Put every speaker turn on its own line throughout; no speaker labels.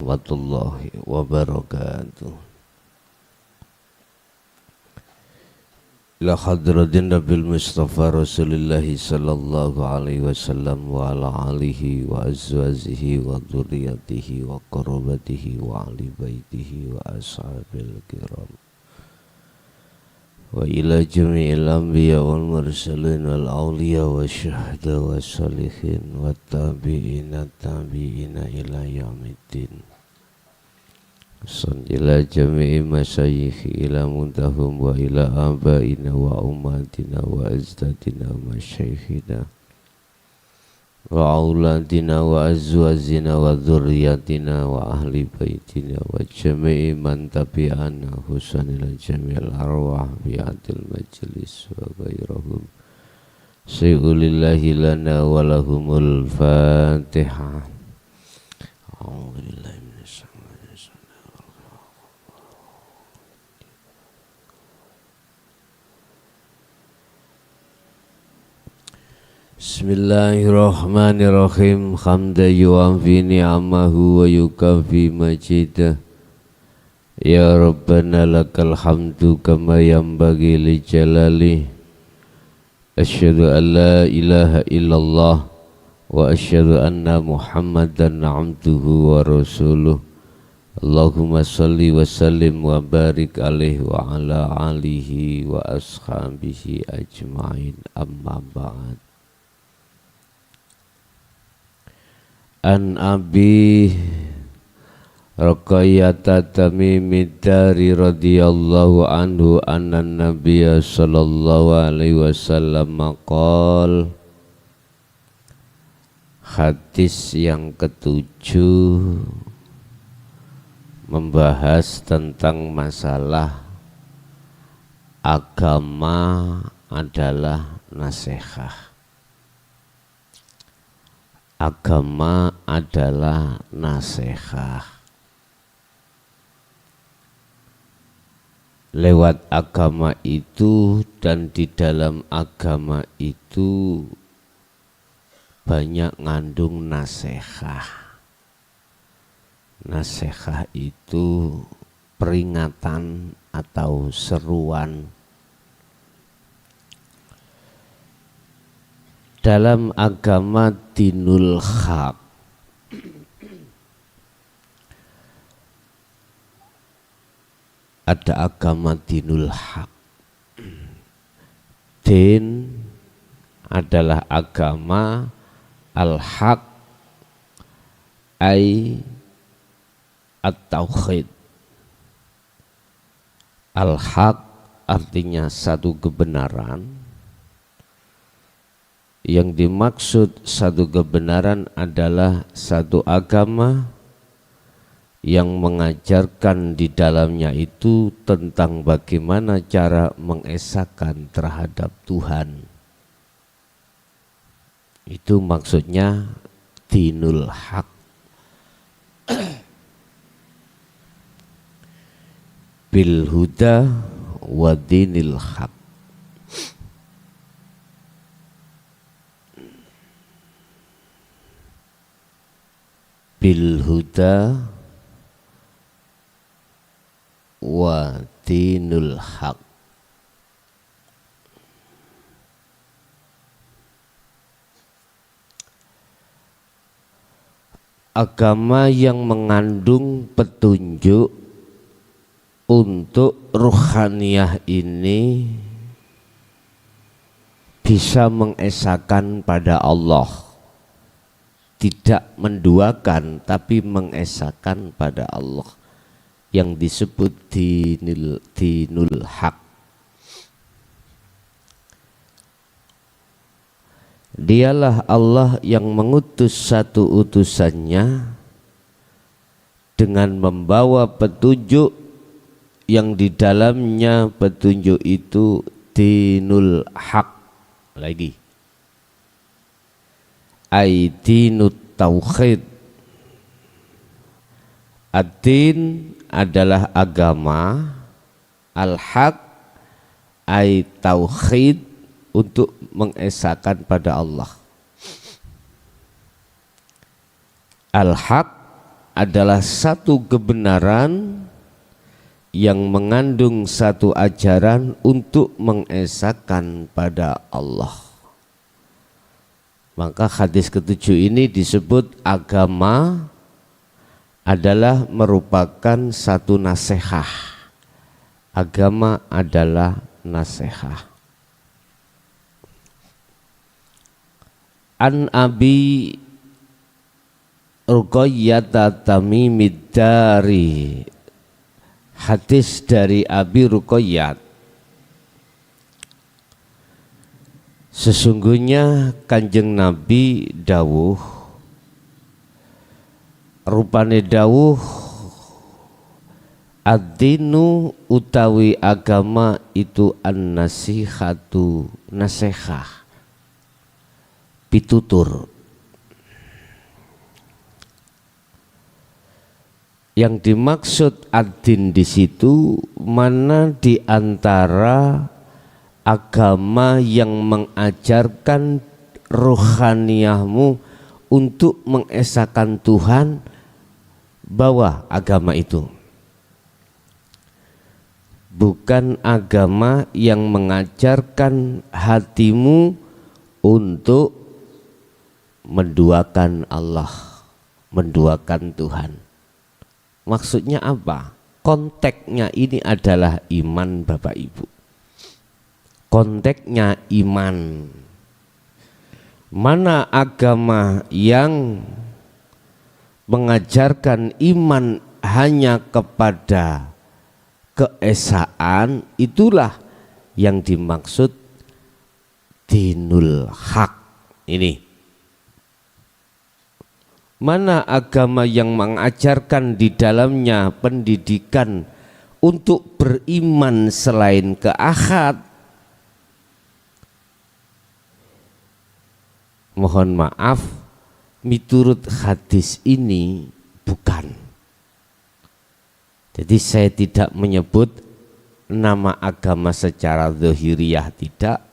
Warahmatullahi wabarakatuh. Ila hadratin Nabil Mustafa Rasulillahi sallallahu alaihi wasallam wa ala alihi wa azwajihi wa dzurriyyatihi wa qarabatihi wa ahli baitihi wa ashabil kiram wa ila jami'il anbiya wal mursalin wal awliya wa syuhada wa salihin wa tabi'ina ila yaumiddin. Ila jami'i masyayikhi ila muntahum wa ila abaina wa ummatina wa ajdadina wa masyayikhina wa auladina wa azwajina wa dzurriyyatina wa ahli baitina wa jami'i man tabi'ana husanila jami'il arwah bi'atil majlis wa ghairahum sayulillahi lana wa lahumul fatihah. Alhamdulillah. Bismillahirrahmanirrahim. Hamda yu'afi ni'amahu wa yukafi majidah. Ya Rabbana lakal hamdu kama yanbaghi li jalali. Asyhadu an la ilaha illallah wa asyhadu anna Muhammadan abduhu wa rasuluh. Allahumma salli wa sallim wa barik alaihi wa ala alihi wa ashabihi ajma'in, amma ba'd. An Abi Raqayyata Tamimid Dari radhiyallahu anhu anna Nabiyya sallallahu alaihi wasallam maqal. Hadis yang ketujuh membahas tentang masalah agama adalah nasihat. Agama adalah nasihat. Lewat agama itu dan di dalam agama itu banyak ngandung nasihat. Nasihat itu peringatan atau seruan. Dalam agama dinul haq ada agama dinul haq. Din adalah agama, al-haq ay at-tauhid. Al-haq artinya satu kebenaran. Yang dimaksud satu kebenaran adalah satu agama yang mengajarkan di dalamnya itu tentang bagaimana cara mengesahkan terhadap Tuhan. Itu maksudnya dinul haq. Bil huda wa dinil haq. Bil huda wa dinul haq. Agama yang mengandung petunjuk untuk ruhaniyah ini bisa mengesahkan pada Allah. Tidak menduakan tapi mengesahkan pada Allah, yang disebut dinul haq. Dialah Allah yang mengutus satu utusannya dengan membawa petunjuk yang di dalamnya petunjuk itu dinul haq. Lagi Aidinut tauhid. Ad-din adalah agama, al-haq ay tauhid untuk mengesahkan pada Allah. Al-haq adalah satu kebenaran yang mengandung satu ajaran untuk mengesahkan pada Allah. Maka hadis ketujuh ini disebut agama adalah merupakan satu nasihat. Agama adalah nasihat. An Abi Ruqayyah Tamimid Dari, hadis dari Abi Ruqayyah, sesungguhnya Kanjeng Nabi dawuh, rupane dawuh, ad-dinu utawi agama itu an-nasihatu, nasihah, pitutur. Yang dimaksud ad-din di situ mana di antara agama yang mengajarkan rohaniyahmu untuk mengesahkan Tuhan, bawa agama itu. Bukan agama yang mengajarkan hatimu untuk menduakan Allah, menduakan Tuhan. Maksudnya apa? Konteksnya ini adalah iman, Bapak Ibu. Konteksnya iman. Mana agama yang mengajarkan iman hanya kepada keesaan, itulah yang dimaksud dinul haq ini. Mana agama yang mengajarkan di dalamnya pendidikan untuk beriman selain ke akhirat, mohon maaf, miturut hadis ini bukan. Jadi saya tidak menyebut nama agama secara zahiriyah, tidak.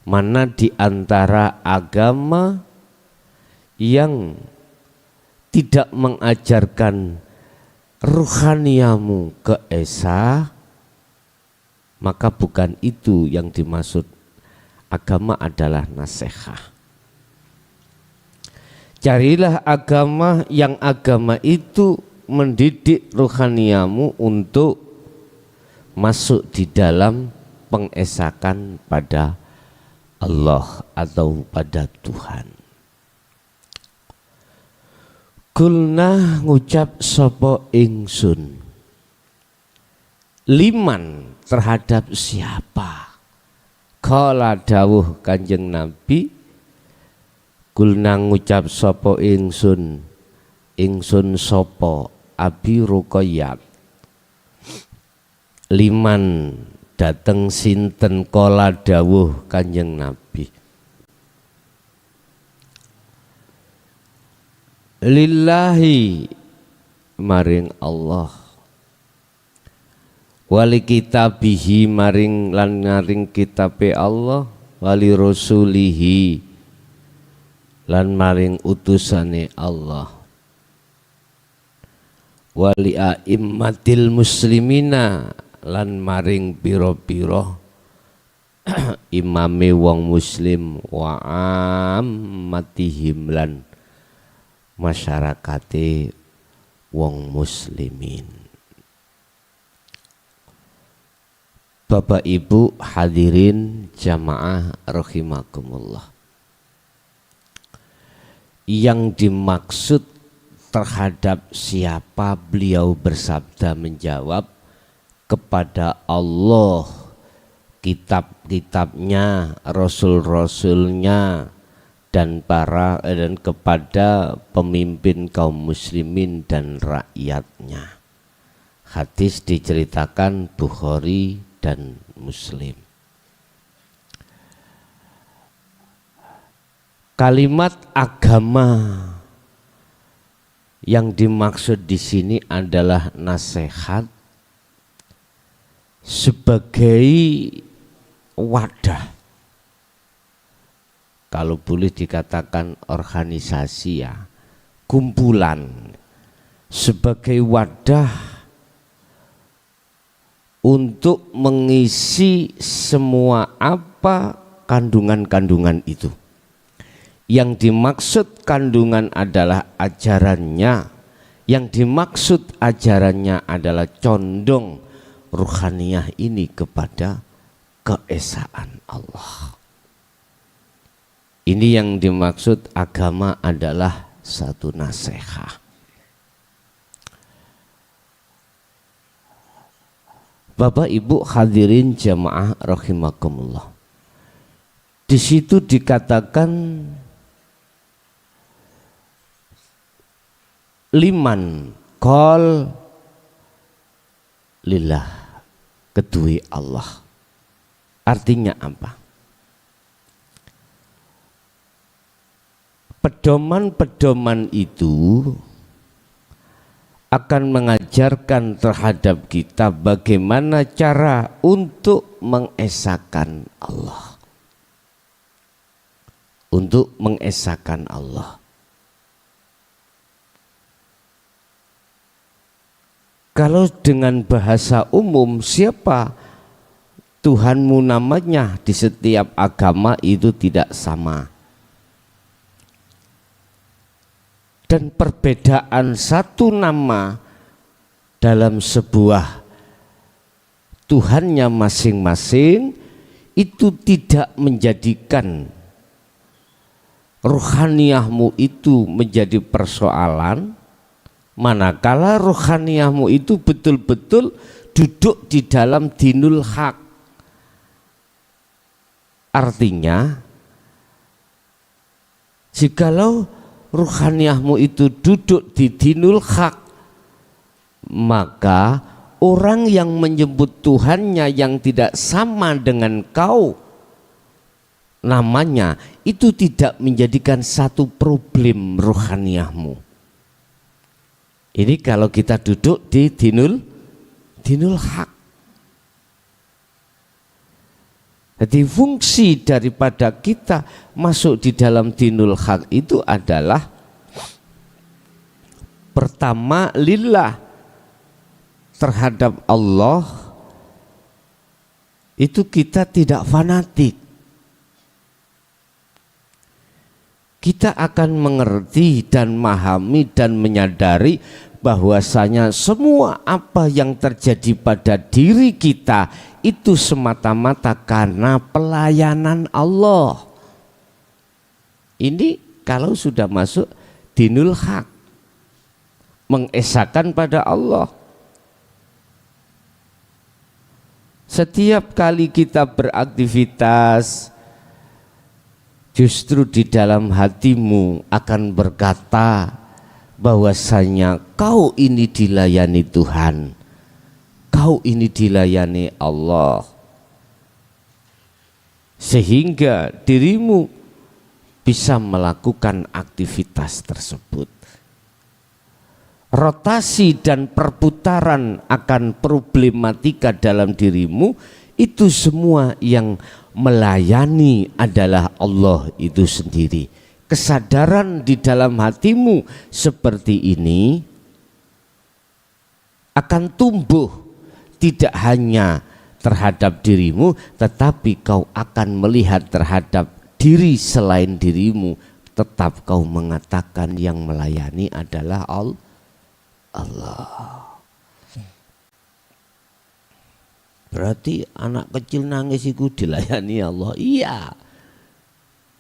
Mana di antara agama yang tidak mengajarkan ruhaniyamu ke esa, maka bukan itu yang dimaksud. Agama adalah nasihat. Carilah agama yang agama itu mendidik ruhaniyamu untuk masuk di dalam pengesakan pada Allah atau pada Tuhan. Kulna ngucap sopo ingsun, liman terhadap siapa? Kala dawuh Kanjeng Nabi, kulna ngucap sopo ingsun, ingsun sopo Abi Ruqayyah, liman dateng sinten? Kala dawuh Kanjeng Nabi, lillahi maring Allah, wali kitabihi maring lan ngaring kitabe Allah, wali rasulihi lan maring utusane Allah, wali aimmatil muslimina lan maring pira-pira imame wong muslim, wa ammatihim lan masyarakate wong muslimin. Bapak Ibu hadirin jamaah rahimakumullah, yang dimaksud terhadap siapa beliau bersabda menjawab kepada Allah, kitab-kitabnya, rasul-rasulnya, dan kepada pemimpin kaum muslimin dan rakyatnya. Hadis diceritakan Bukhari dan Muslim. Kalimat agama yang dimaksud di sini adalah nasihat sebagai wadah. Kalau boleh dikatakan organisasi, ya, kumpulan sebagai wadah untuk mengisi semua apa kandungan-kandungan itu. Yang dimaksud kandungan adalah ajarannya, yang dimaksud ajarannya adalah condong ruhaniyah ini kepada keesaan Allah. Ini yang dimaksud agama adalah satu nasihat. Bapak Ibu hadirin jamaah rahimakumullah. Di situ dikatakan liman qol lillah, kedui Allah. Artinya apa? Pedoman-pedoman itu akan mengajarkan terhadap kita bagaimana cara untuk mengesahkan Allah. Untuk mengesahkan Allah. Kalau dengan bahasa umum, siapa Tuhanmu namanya di setiap agama itu tidak sama. Dan perbedaan satu nama dalam sebuah Tuhannya masing-masing itu tidak menjadikan ruhaniyahmu itu menjadi persoalan, manakala ruhaniyahmu itu betul-betul duduk di dalam dinul haq. Artinya, jikalau ruhaniyahmu itu duduk di dinul haq, maka orang yang menyebut Tuhannya yang tidak sama dengan kau namanya itu tidak menjadikan satu problem ruhaniyahmu. Ini kalau kita duduk di dinul haq. Jadi fungsi daripada kita masuk di dalam dinul haq itu adalah pertama lillah, terhadap Allah itu kita tidak fanatik. Kita akan mengerti dan memahami dan menyadari bahwasanya semua apa yang terjadi pada diri kita itu semata-mata karena pelayanan Allah. Ini kalau sudah masuk dinul haq, mengesahkan pada Allah. Setiap kali kita beraktivitas, justru di dalam hatimu akan berkata bahwasanya kau ini dilayani Tuhan, kau ini dilayani Allah, sehingga dirimu bisa melakukan aktivitas tersebut. Rotasi dan perputaran akan problematika dalam dirimu itu semua yang melayani adalah Allah itu sendiri. Kesadaran di dalam hatimu seperti ini akan tumbuh tidak hanya terhadap dirimu, tetapi kau akan melihat terhadap diri selain dirimu. Tetap kau mengatakan yang melayani adalah Allah. Berarti anak kecil nangis itu dilayani Allah. Iya.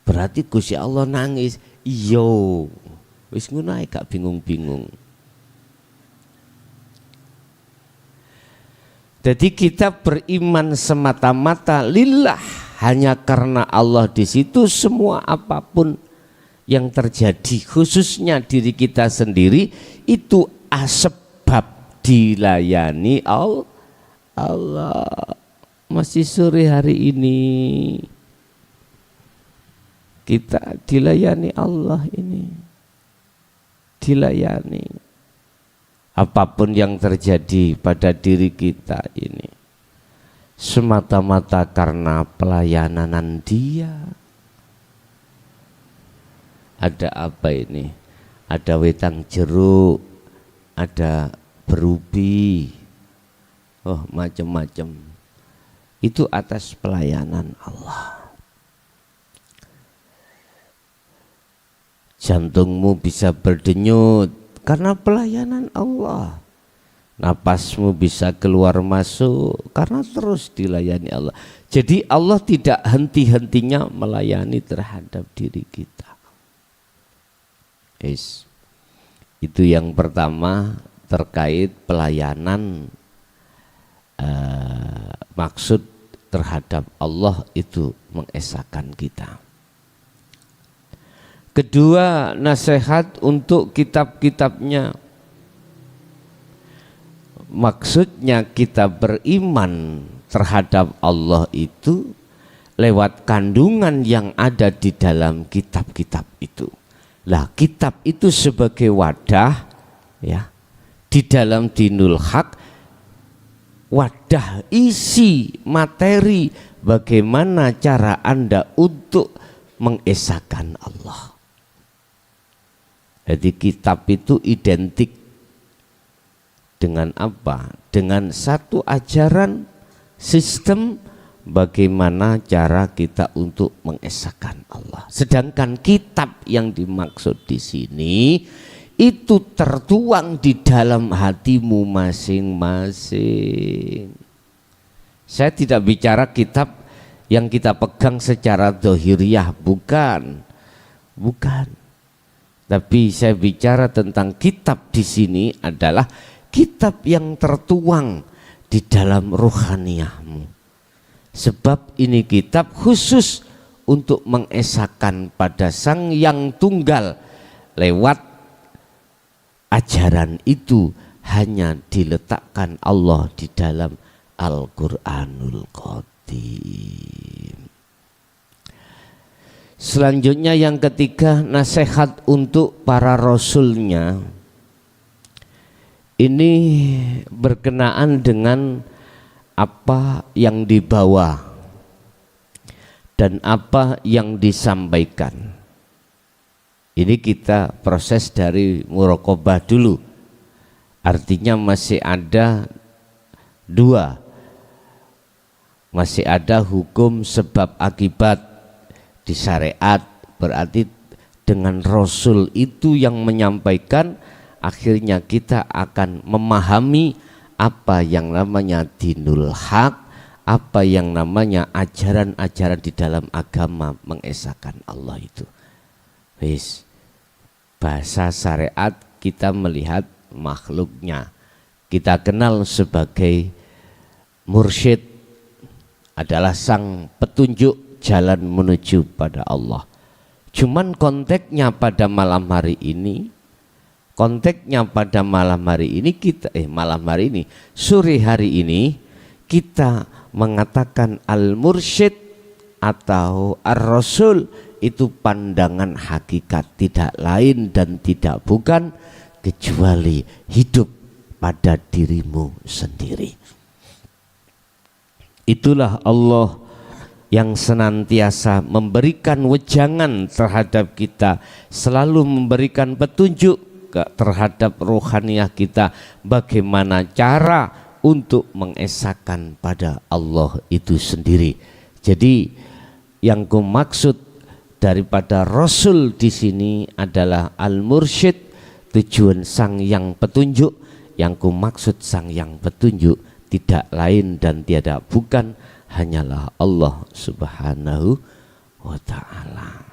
Berarti Gusti Allah nangis. Iyo. Wis ngono ae gak bingung-bingung. Jadi kita beriman semata-mata lillah, hanya karena Allah di situ. Semua apapun yang terjadi, khususnya diri kita sendiri, itu sebab dilayani Allah. Masih sore hari ini kita dilayani Allah ini, dilayani. Apapun yang terjadi pada diri kita ini semata-mata karena pelayanan Dia. Ada apa ini? Ada wedang jeruk, ada berubi, oh macam-macam. Itu atas pelayanan Allah. Jantungmu bisa berdenyut karena pelayanan Allah. Napasmu bisa keluar masuk karena terus dilayani Allah. Jadi Allah tidak henti-hentinya melayani terhadap diri kita. Itu yang pertama terkait pelayanan. Maksud terhadap Allah itu mengesahkan kita. Kedua, nasihat untuk kitab-kitabnya. Maksudnya kita beriman terhadap Allah itu lewat kandungan yang ada di dalam kitab-kitab itu. Lah, kitab itu sebagai wadah ya di dalam dinul haq, wadah isi materi bagaimana cara Anda untuk mengesahkan Allah. Jadi kitab itu identik dengan apa? Dengan satu ajaran sistem bagaimana cara kita untuk mengesahkan Allah. Sedangkan kitab yang dimaksud di sini itu tertuang di dalam hatimu masing-masing. Saya tidak bicara kitab yang kita pegang secara dohiriyah, bukan. Tapi saya bicara tentang kitab di sini adalah kitab yang tertuang di dalam ruhaniyahmu. Sebab ini kitab khusus untuk mengesahkan pada Sang Yang Tunggal. Lewat ajaran itu hanya diletakkan Allah di dalam Al-Quranul Qadim. Selanjutnya yang ketiga, nasihat untuk para rasulnya. Ini berkenaan dengan apa yang dibawa dan apa yang disampaikan. Ini kita proses dari muraqabah dulu. Artinya masih ada dua. Masih ada hukum sebab akibat di syariat, berarti dengan Rasul itu yang menyampaikan, akhirnya kita akan memahami apa yang namanya dinul haq, apa yang namanya ajaran-ajaran di dalam agama mengesahkan Allah itu. Bahasa syariat kita melihat makhluknya, kita kenal sebagai mursyid, adalah sang petunjuk jalan menuju pada Allah. Cuman konteksnya pada malam hari ini, sore hari ini kita mengatakan al-mursyid atau ar-rasul itu pandangan hakikat, tidak lain dan tidak bukan kecuali hidup pada dirimu sendiri. Itulah Allah yang senantiasa memberikan wejangan terhadap kita, selalu memberikan petunjuk terhadap rohaniyah kita, bagaimana cara untuk mengesahkan pada Allah itu sendiri. Jadi yang kumaksud daripada Rasul di sini adalah al-mursyid, tujuan sang yang petunjuk. Yang kumaksud sang yang petunjuk tidak lain dan tiada bukan hanyalah Allah Subhanahu wa ta'ala.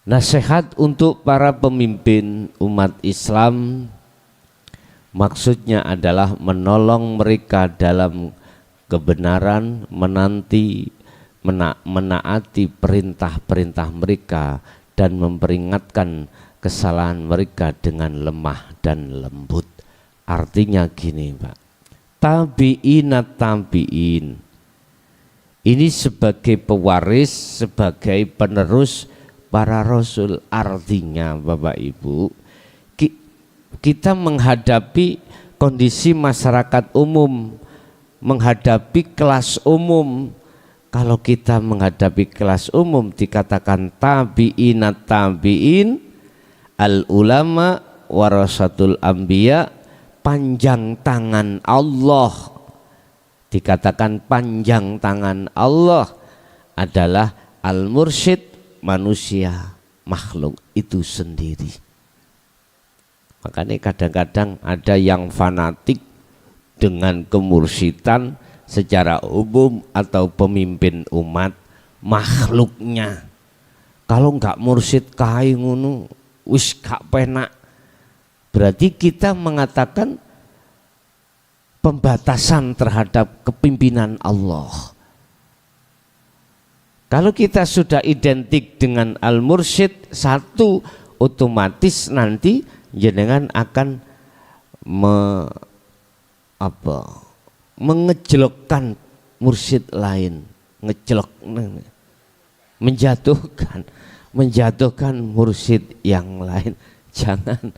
Nasihat untuk para pemimpin umat Islam maksudnya adalah menolong mereka dalam kebenaran, menaati perintah-perintah mereka dan memperingatkan kesalahan mereka dengan lemah dan lembut. Artinya gini, Pak, tabi'inat tabi'in ini sebagai pewaris, sebagai penerus para rasul. Artinya Bapak Ibu, kita menghadapi kondisi masyarakat umum, menghadapi kelas umum. Kalau kita menghadapi kelas umum dikatakan tabi'inat tabi'in, al ulama warasatul anbiya, panjang tangan Allah. Dikatakan panjang tangan Allah adalah al-mursyid, manusia, makhluk itu sendiri. Makanya kadang-kadang ada yang fanatik dengan kemursidan secara umum atau pemimpin umat makhluknya. Kalau enggak mursyid kae ngono wis gak penak. Berarti kita mengatakan pembatasan terhadap kepimpinan Allah. Kalau kita sudah identik dengan al-mursyid, satu otomatis nanti jenengan akan mengejlokkan mursyid lain, ngejlok, menjatuhkan mursyid yang lain. Jangan.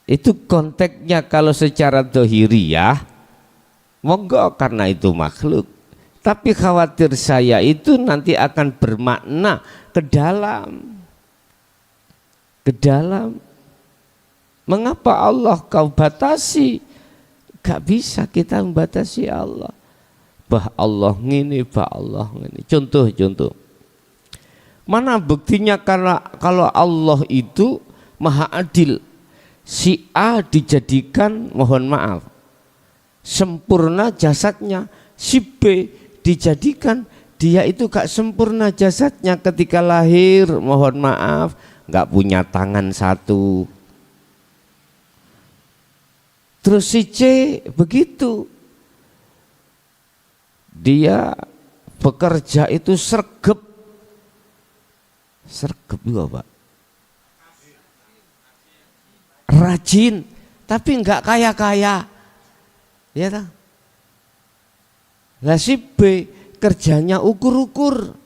Itu konteksnya kalau secara dohiriyah, monggo karena itu makhluk. Tapi khawatir saya itu nanti akan bermakna ke dalam. Mengapa Allah kau batasi? Gak bisa kita membatasi Allah. Bah Allah ngini, bah Allah ngini. Contoh. Mana buktinya kalau Allah itu maha adil? Si A dijadikan, mohon maaf, sempurna jasadnya, si B dijadikan dia itu gak sempurna jasadnya ketika lahir, mohon maaf, gak punya tangan satu. Terus si C begitu, dia bekerja itu sregep juga Pak, rajin, tapi enggak kaya-kaya, ya tak? Lah si B kerjanya ukur-ukur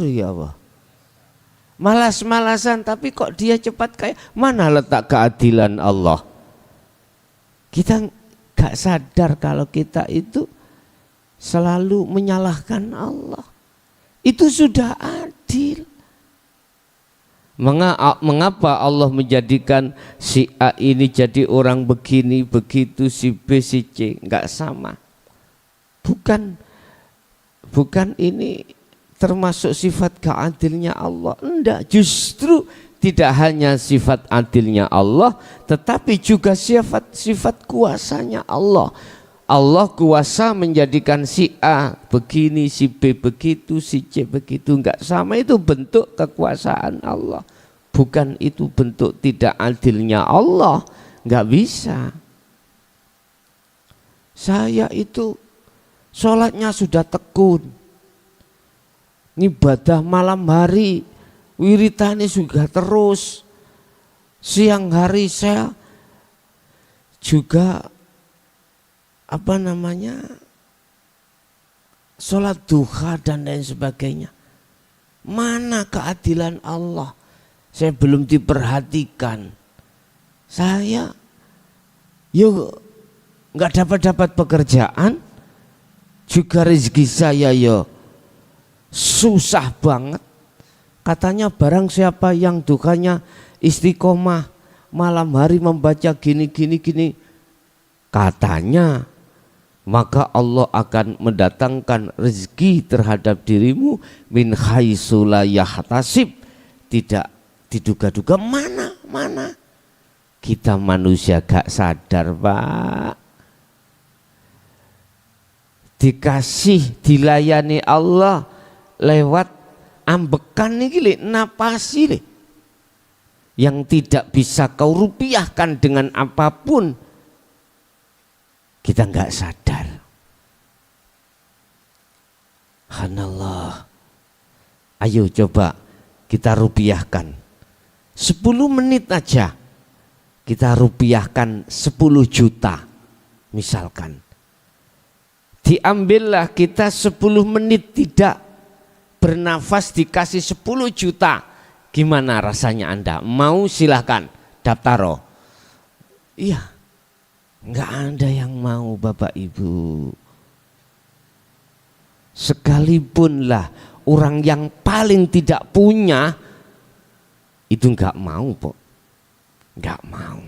ya Allah, malas-malasan, tapi kok dia cepat kaya. Mana letak keadilan Allah? Kita enggak sadar kalau kita itu selalu menyalahkan Allah. Itu sudah adil. Mengapa Allah menjadikan si A ini jadi orang begini begitu, si B si C enggak sama? Bukan ini termasuk sifat keadilnya Allah. Enggak, justru tidak hanya sifat adilnya Allah, tetapi juga sifat kuasanya Allah. Allah kuasa menjadikan si A begini, si B begitu, si C begitu. Enggak sama, itu bentuk kekuasaan Allah. Bukan itu bentuk tidak adilnya Allah. Enggak bisa. Saya itu sholatnya sudah tekun, ibadah malam hari, wiridane juga terus. Siang hari saya juga sholat duha dan lain sebagainya. Mana keadilan Allah? Saya belum diperhatikan. Saya nggak dapat pekerjaan, juga rezeki saya susah banget. Katanya barang siapa yang duhanya istiqomah, malam hari membaca gini, katanya maka Allah akan mendatangkan rezeki terhadap dirimu min haitsu la yahtasib, tidak diduga-duga. Mana kita manusia gak sadar Pak, dikasih dilayani Allah lewat ambekan nih, napasi yang tidak bisa kau rupiahkan dengan apapun. Kita nggak sadar. Subhanallah. Ayo coba kita rupiahkan 10 menit aja, kita rupiahkan 10 juta misalkan. Diambillah kita 10 menit tidak bernafas, dikasih 10 juta. Gimana rasanya Anda? Mau silahkan daftar. Iya. Enggak ada yang mau Bapak Ibu. Sekalipun lah orang yang paling tidak punya itu nggak mau, Pok. Nggak mau.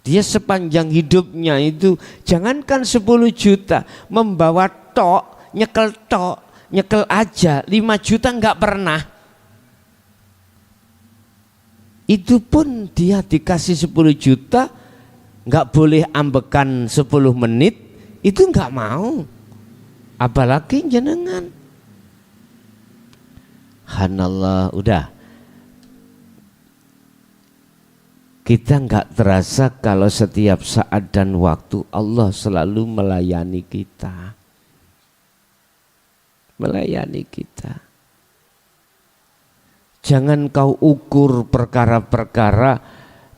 Dia sepanjang hidupnya itu jangankan 10 juta, membawa tok, nyekel aja 5 juta nggak pernah. Itu pun dia dikasih 10 juta, nggak boleh ambekan 10 menit, itu nggak mau. Apalagi jenengan. Hanallah, udah. Kita nggak terasa kalau setiap saat dan waktu Allah selalu melayani kita. Melayani kita. Jangan kau ukur perkara-perkara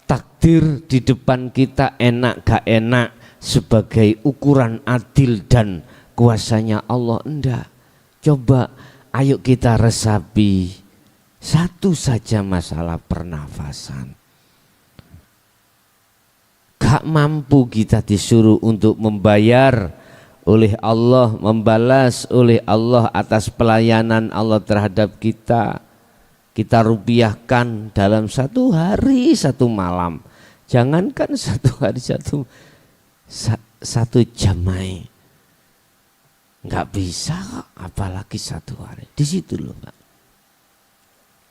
takdir di depan kita enak gak enak sebagai ukuran adil dan kuasanya Allah. Enggak. Coba ayo kita resapi satu saja masalah pernafasan. Gak mampu kita disuruh untuk membayar oleh Allah, membalas oleh Allah atas pelayanan Allah terhadap kita. Kita rupiahkan dalam 1 hari 1 malam. Jangankan 1 hari 1 jam aja. Nggak bisa kok, apalagi 1 hari. Di situ loh, Pak.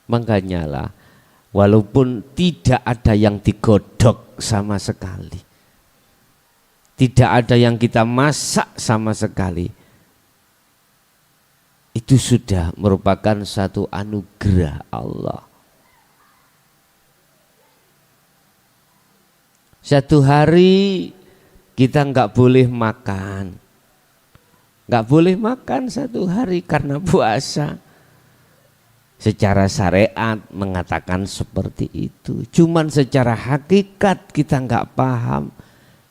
Makanya lah, walaupun tidak ada yang digodok sama sekali, tidak ada yang kita masak sama sekali, itu sudah merupakan satu anugerah Allah. 1 hari kita nggak boleh makan. Nggak boleh makan 1 hari karena puasa. Secara syariat mengatakan seperti itu. Cuman secara hakikat kita nggak paham.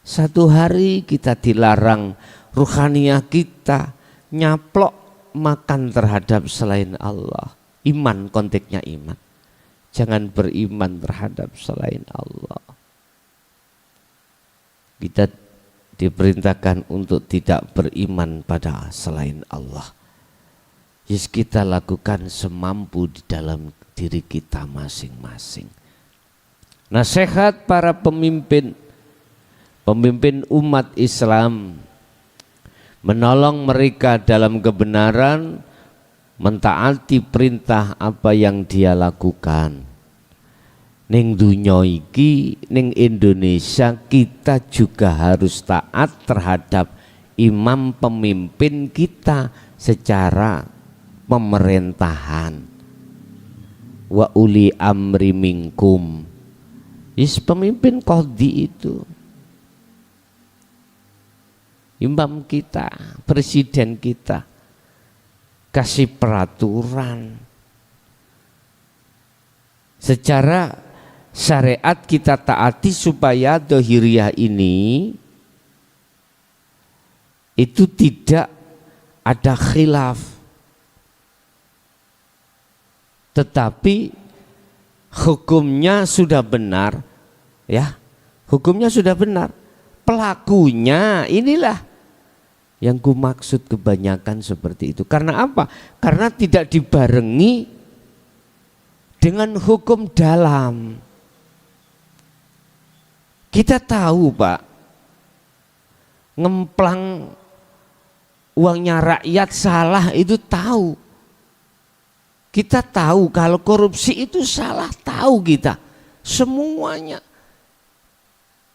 1 hari kita dilarang ruhaniyah kita nyaplok makan terhadap selain Allah. Iman, konteksnya iman. Jangan beriman terhadap selain Allah. Kita diperintahkan untuk tidak beriman pada selain Allah. Yes, kita lakukan semampu di dalam diri kita masing-masing. Nasihat para pemimpin umat Islam, menolong mereka dalam kebenaran, mentaati perintah apa yang dia lakukan. Ning dunya iki, ning Indonesia kita juga harus taat terhadap imam pemimpin kita secara pemerintahan. Wa uli amri minkum. Pemimpin qadhi itu. Imam kita, presiden kita, kasih peraturan. Secara syariat kita taati supaya dohiriyah ini itu tidak ada khilaf. Tetapi hukumnya sudah benar, ya, hukumnya sudah benar. Pelakunya inilah yang ku maksud kebanyakan seperti itu. Karena apa? Karena tidak dibarengi dengan hukum dalam. Kita tahu, Pak, ngemplang uangnya rakyat salah itu tahu. Kita tahu kalau korupsi itu salah, tahu kita. Semuanya.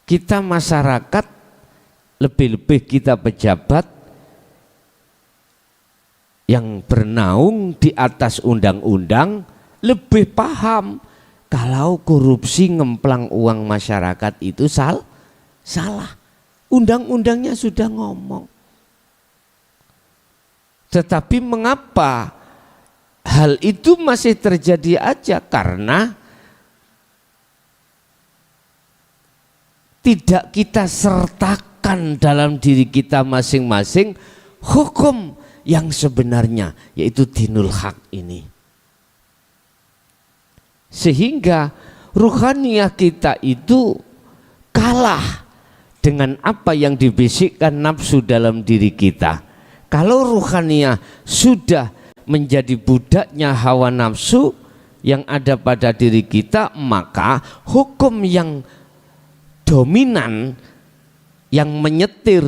Kita masyarakat, lebih-lebih kita pejabat yang bernaung di atas undang-undang lebih paham kalau korupsi ngemplang uang masyarakat itu salah. Undang-undangnya sudah ngomong. Tetapi mengapa hal itu masih terjadi aja? Karena tidak kita sertakan dalam diri kita masing-masing hukum yang sebenarnya, yaitu dinul haq ini. Sehingga ruhaniyah kita itu kalah dengan apa yang dibisikkan nafsu dalam diri kita. Kalau ruhaniyah sudah menjadi budaknya hawa nafsu yang ada pada diri kita, maka hukum yang dominan, yang menyetir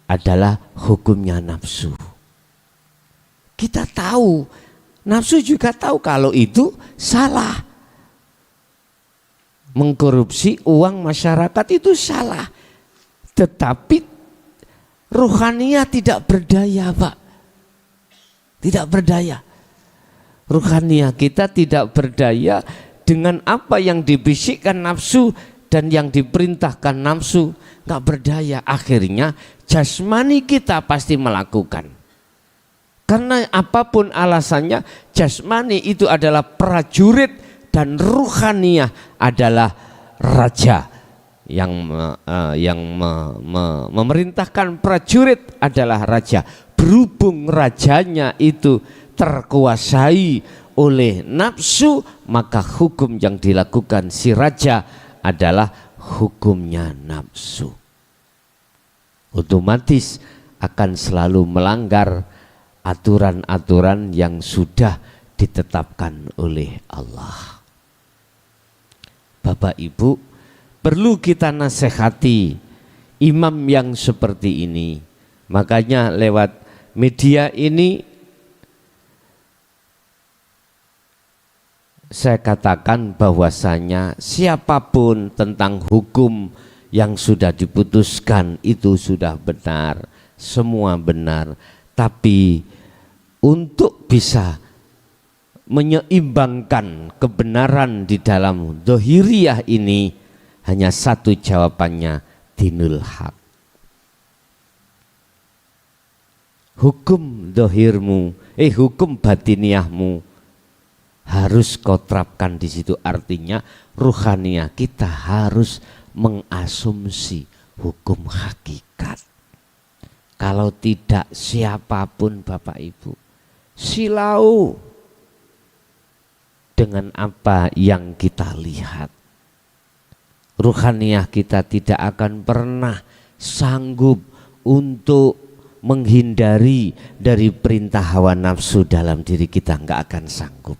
adalah hukumnya nafsu. Kita tahu, nafsu juga tahu kalau itu salah. Mengkorupsi uang masyarakat itu salah. Tetapi ruhaniyah tidak berdaya, Pak. Tidak berdaya. Ruhaniyah kita tidak berdaya dengan apa yang dibisikkan nafsu dan yang diperintahkan nafsu. Nggak berdaya. Akhirnya jasmani kita pasti melakukan. Karena apapun alasannya, jasmani itu adalah prajurit dan ruhaniyah adalah raja. Yang memerintahkan prajurit adalah raja. Berhubung rajanya itu terkuasai oleh nafsu, maka hukum yang dilakukan si raja adalah hukumnya nafsu. Otomatis akan selalu melanggar aturan-aturan yang sudah ditetapkan oleh Allah. Bapak Ibu, perlu kita nasihati imam yang seperti ini. Makanya lewat media ini saya katakan bahwasanya siapapun tentang hukum yang sudah diputuskan itu sudah benar, semua benar. Tapi untuk bisa menyeimbangkan kebenaran di dalam dohiriyah ini, hanya satu jawabannya, dinul haq. Hukum dohirmu, hukum batiniyahmu harus kau terapkan di situ. Artinya ruhaniyah kita harus mengasumsi hukum hakikat. Kalau tidak, siapapun Bapak Ibu silau dengan apa yang kita lihat. Ruhaniyah kita tidak akan pernah sanggup untuk menghindari dari perintah hawa nafsu dalam diri kita, nggak akan sanggup.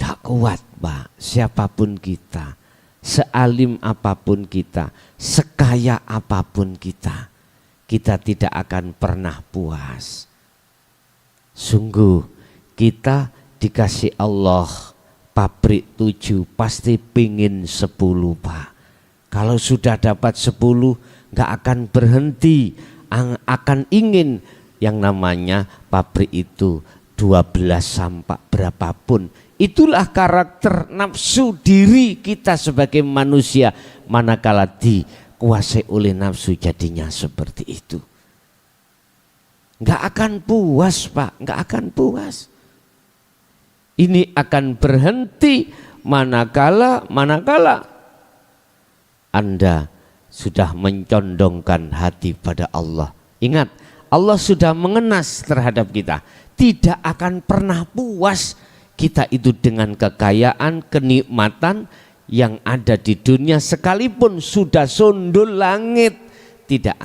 Nggak kuat, Pak. Siapapun kita, sealim apapun kita, sekaya apapun kita, kita tidak akan pernah puas. Sungguh kita dikasih Allah pabrik 7, pasti pingin 10, Pak. Kalau sudah dapat 10, nggak akan berhenti, akan ingin yang namanya pabrik itu 12 sampai berapapun. Itulah karakter nafsu diri kita sebagai manusia. Manakala dikuasai oleh nafsu, jadinya seperti itu. Nggak akan puas, Pak, nggak akan puas. Ini akan berhenti manakala Anda sudah mencondongkan hati pada Allah. Ingat, Allah sudah mengenas terhadap kita. Tidak akan pernah puas kita itu dengan kekayaan, kenikmatan yang ada di dunia, sekalipun sudah sundul langit, tidak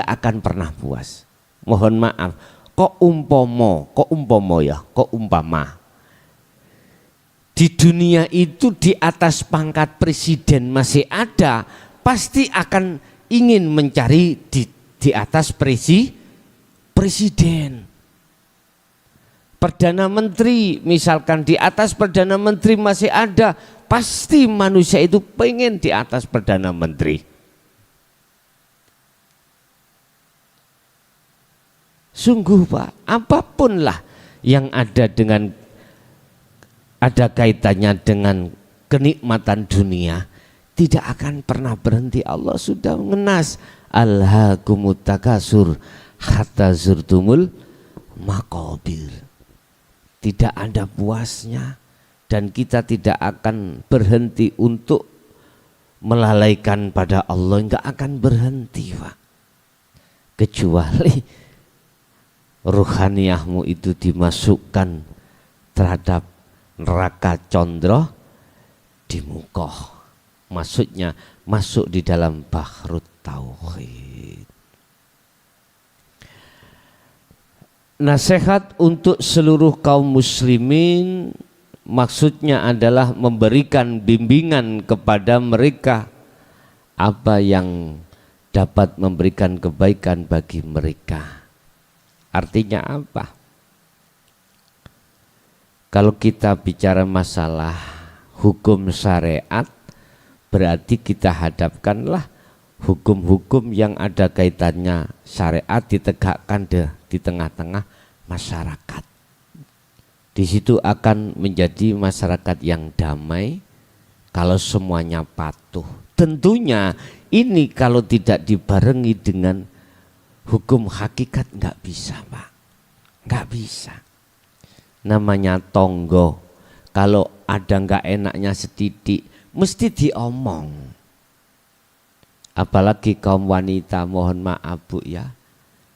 akan pernah puas. Mohon maaf, kok umpama di dunia itu di atas pangkat presiden masih ada, pasti akan ingin mencari di atas presiden. Perdana Menteri, misalkan di atas Perdana Menteri masih ada, pasti manusia itu pengen di atas Perdana Menteri. Sungguh, Pak, apapun lah yang ada kaitannya dengan kenikmatan dunia, tidak akan pernah berhenti. Allah sudah mengenas, alhaakumut takasur hatta zurtumul maqabir. Tidak ada puasnya, dan kita tidak akan berhenti untuk melalaikan pada Allah. Enggak akan berhenti, Pak, kecuali ruhaniyahmu itu dimasukkan terhadap neraka condro di mukoh. Maksudnya masuk di dalam bahrut tauhid. Nasihat untuk seluruh kaum muslimin maksudnya adalah memberikan bimbingan kepada mereka apa yang dapat memberikan kebaikan bagi mereka. Artinya apa? Kalau kita bicara masalah hukum syariat, berarti kita hadapkanlah hukum-hukum yang ada kaitannya syariat ditegakkan di tengah-tengah masyarakat. Di situ akan menjadi masyarakat yang damai kalau semuanya patuh. Tentunya ini kalau tidak dibarengi dengan hukum hakikat nggak bisa, Pak. Nggak bisa. Namanya tonggo, kalau ada nggak enaknya setitik mesti diomong. Apalagi kaum wanita, mohon maaf Bu ya,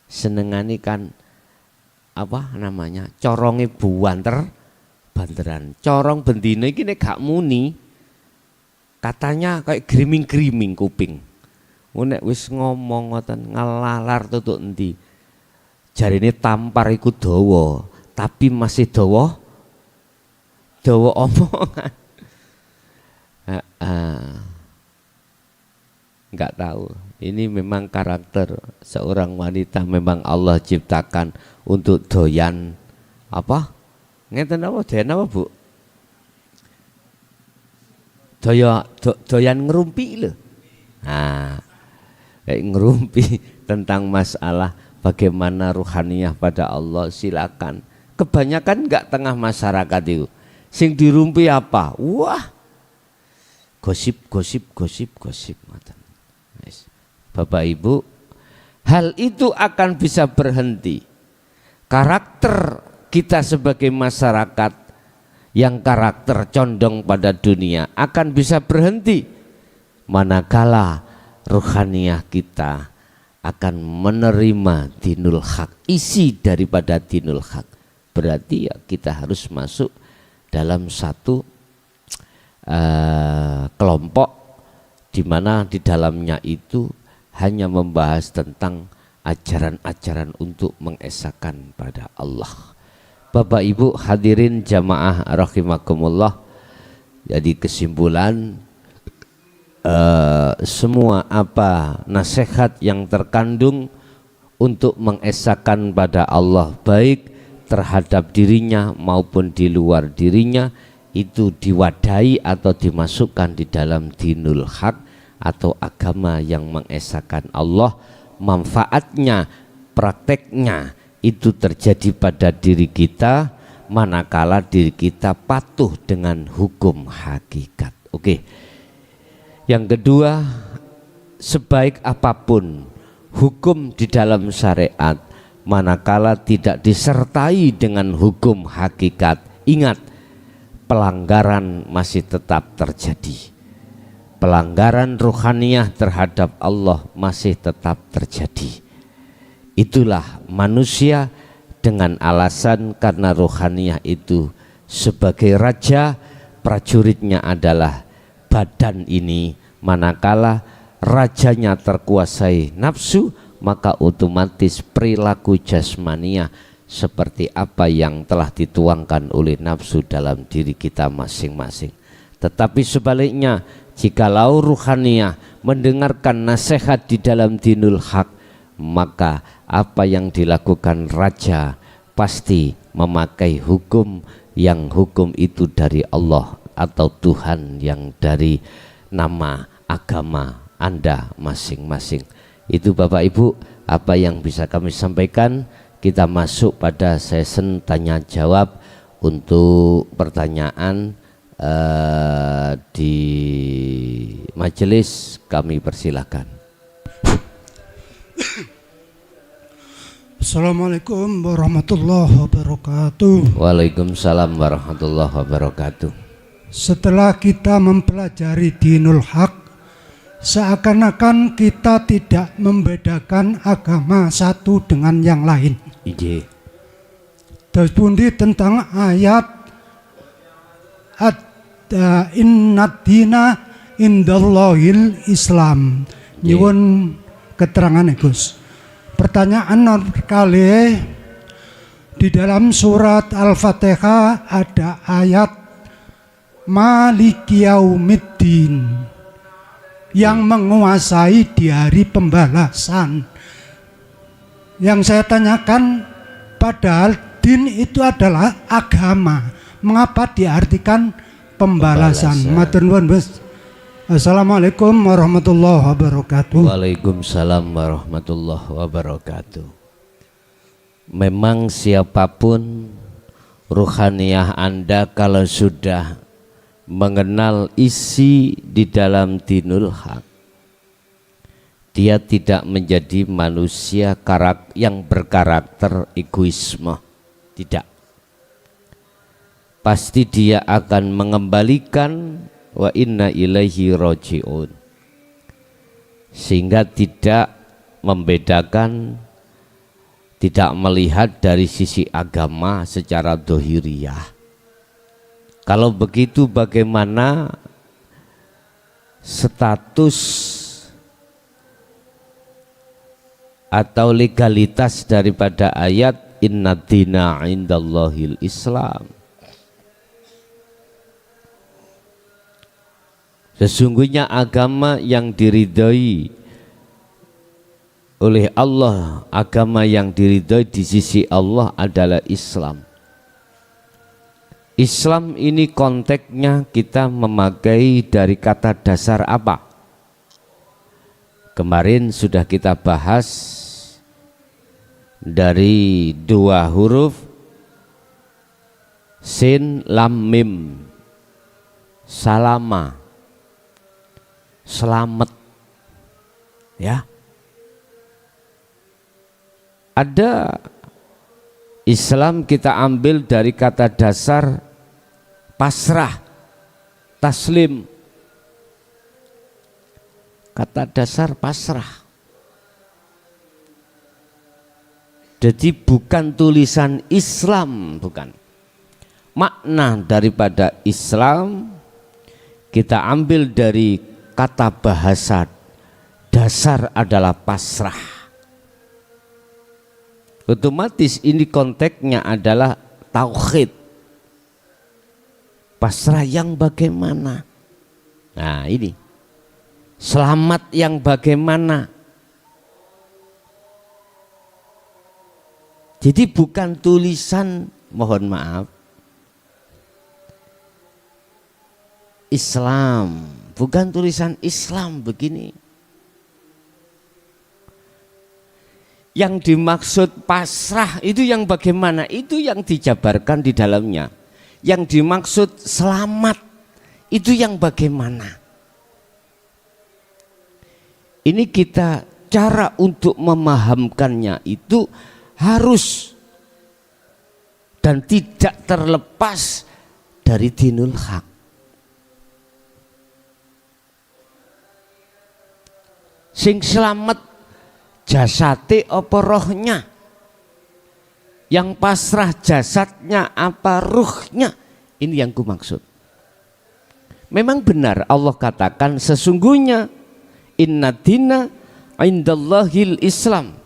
senengani kan apa namanya coronge banteran. Corong bendino iki nek gak muni katanya kayak griming kuping. Nek wis ngomong ngoten ngalalar tutuk endi. Jarine tampar iku dawa, tapi masih dawa omongan. Enggak tahu. Ini memang karakter seorang wanita, memang Allah ciptakan untuk doyan apa? Ngeten apa? Doyan apa, Bu? Doyan ngerumpi lho. Nah, kayak ngerumpi tentang masalah bagaimana ruhaniyah pada Allah, silakan. Kebanyakan enggak tengah masyarakat itu. Sing dirumpi apa? Wah, gosip. Bapak Ibu, hal itu akan bisa berhenti. Karakter kita sebagai masyarakat yang karakter condong pada dunia akan bisa berhenti manakala ruhaniyah kita akan menerima dinul haq, isi daripada dinul haq. Berarti ya kita harus masuk dalam satu kelompok di mana di dalamnya itu hanya membahas tentang ajaran-ajaran untuk mengesahkan pada Allah. Bapak Ibu hadirin jamaah rahimakumullah. Jadi kesimpulan semua apa nasihat yang terkandung untuk mengesahkan pada Allah baik terhadap dirinya maupun di luar dirinya itu diwadahi atau dimasukkan di dalam dinul haq atau agama yang mengesahkan Allah. Manfaatnya, prakteknya itu terjadi pada diri kita manakala diri kita patuh dengan hukum hakikat. Oke. Yang kedua, sebaik apapun hukum di dalam syariat, manakala tidak disertai dengan hukum hakikat, ingat pelanggaran masih tetap terjadi. Pelanggaran ruhaniyah terhadap Allah masih tetap terjadi. Itulah manusia dengan alasan karena ruhaniyah itu sebagai raja, prajuritnya adalah badan ini. Manakala rajanya terkuasai nafsu, maka otomatis perilaku jasmaniah seperti apa yang telah dituangkan oleh nafsu dalam diri kita masing-masing. Tetapi sebaliknya, jikalau ruhaniyah mendengarkan nasihat di dalam dinul haq, maka apa yang dilakukan raja pasti memakai hukum yang hukum itu dari Allah atau Tuhan yang dari nama agama Anda masing-masing. Itu Bapak Ibu apa yang bisa kami sampaikan. Kita masuk pada sesi tanya jawab. Untuk pertanyaan di majelis kami persilahkan.
Assalamualaikum warahmatullahi wabarakatuh.
Waalaikumsalam warahmatullahi wabarakatuh.
Setelah kita mempelajari dinul haq, seakan-akan kita tidak membedakan agama satu dengan yang lain.
Ije.
Terus pundi tentang ayat innad dina indallahil Islam. Nyuwun keterangan Gus. Pertanyaan nomor kali, di dalam surat Al-Fatihah ada ayat Maliki Yaumiddin yang menguasai di hari pembalasan. Yang saya tanyakan, padahal din itu adalah agama, mengapa diartikan pembalasan? Matur nuwun, Bos. Assalamualaikum warahmatullahi wabarakatuh.
Waalaikumsalam warahmatullahi wabarakatuh. Memang siapapun ruhaniyah Anda kalau sudah mengenal isi di dalam dinul haq, dia tidak menjadi manusia yang berkarakter egoisme. Tidak. Pasti dia akan mengembalikan wa inna ilaihi roji'un, sehingga tidak membedakan, tidak melihat dari sisi agama secara dohiriyah. Kalau begitu bagaimana status atau legalitas daripada ayat inna dina indallahil Islam? Sesungguhnya agama yang diridhoi oleh Allah, agama yang diridhoi di sisi Allah adalah Islam. Islam ini konteksnya kita memakai dari kata dasar apa? Kemarin sudah kita bahas dari dua huruf sin lam mim, salama, selamat, ya. Ada Islam kita ambil dari kata dasar pasrah, taslim. Kata dasar pasrah. Jadi bukan tulisan Islam, bukan. Makna daripada Islam kita ambil dari kata bahasa dasar adalah pasrah. Otomatis ini konteksnya adalah tauhid. Pasrah yang bagaimana? Nah ini. Selamat yang bagaimana? Jadi bukan tulisan, mohon maaf, Islam, bukan tulisan Islam begini. Yang dimaksud pasrah itu yang bagaimana? Itu yang dijabarkan di dalamnya. Yang dimaksud selamat itu yang bagaimana? Ini kita cara untuk memahamkannya itu harus dan tidak terlepas dari dinul haq. Sing selamat jasate apa rohnya? Yang pasrah jasadnya apa ruhnya? Ini yang ku maksud. Memang benar Allah katakan sesungguhnya inna dina indallahil Islam.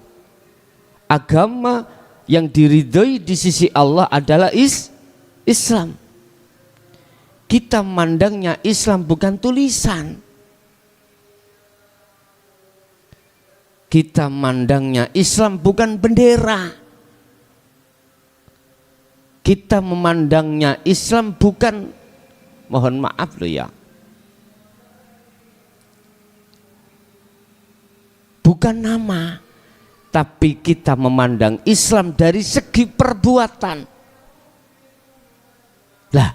Agama yang diridhoi di sisi Allah adalah Islam. Kita mandangnya Islam bukan tulisan. Kita mandangnya Islam bukan bendera. Kita memandangnya Islam bukan, mohon maaf loh ya, bukan nama, tapi kita memandang Islam dari segi perbuatan. Lah,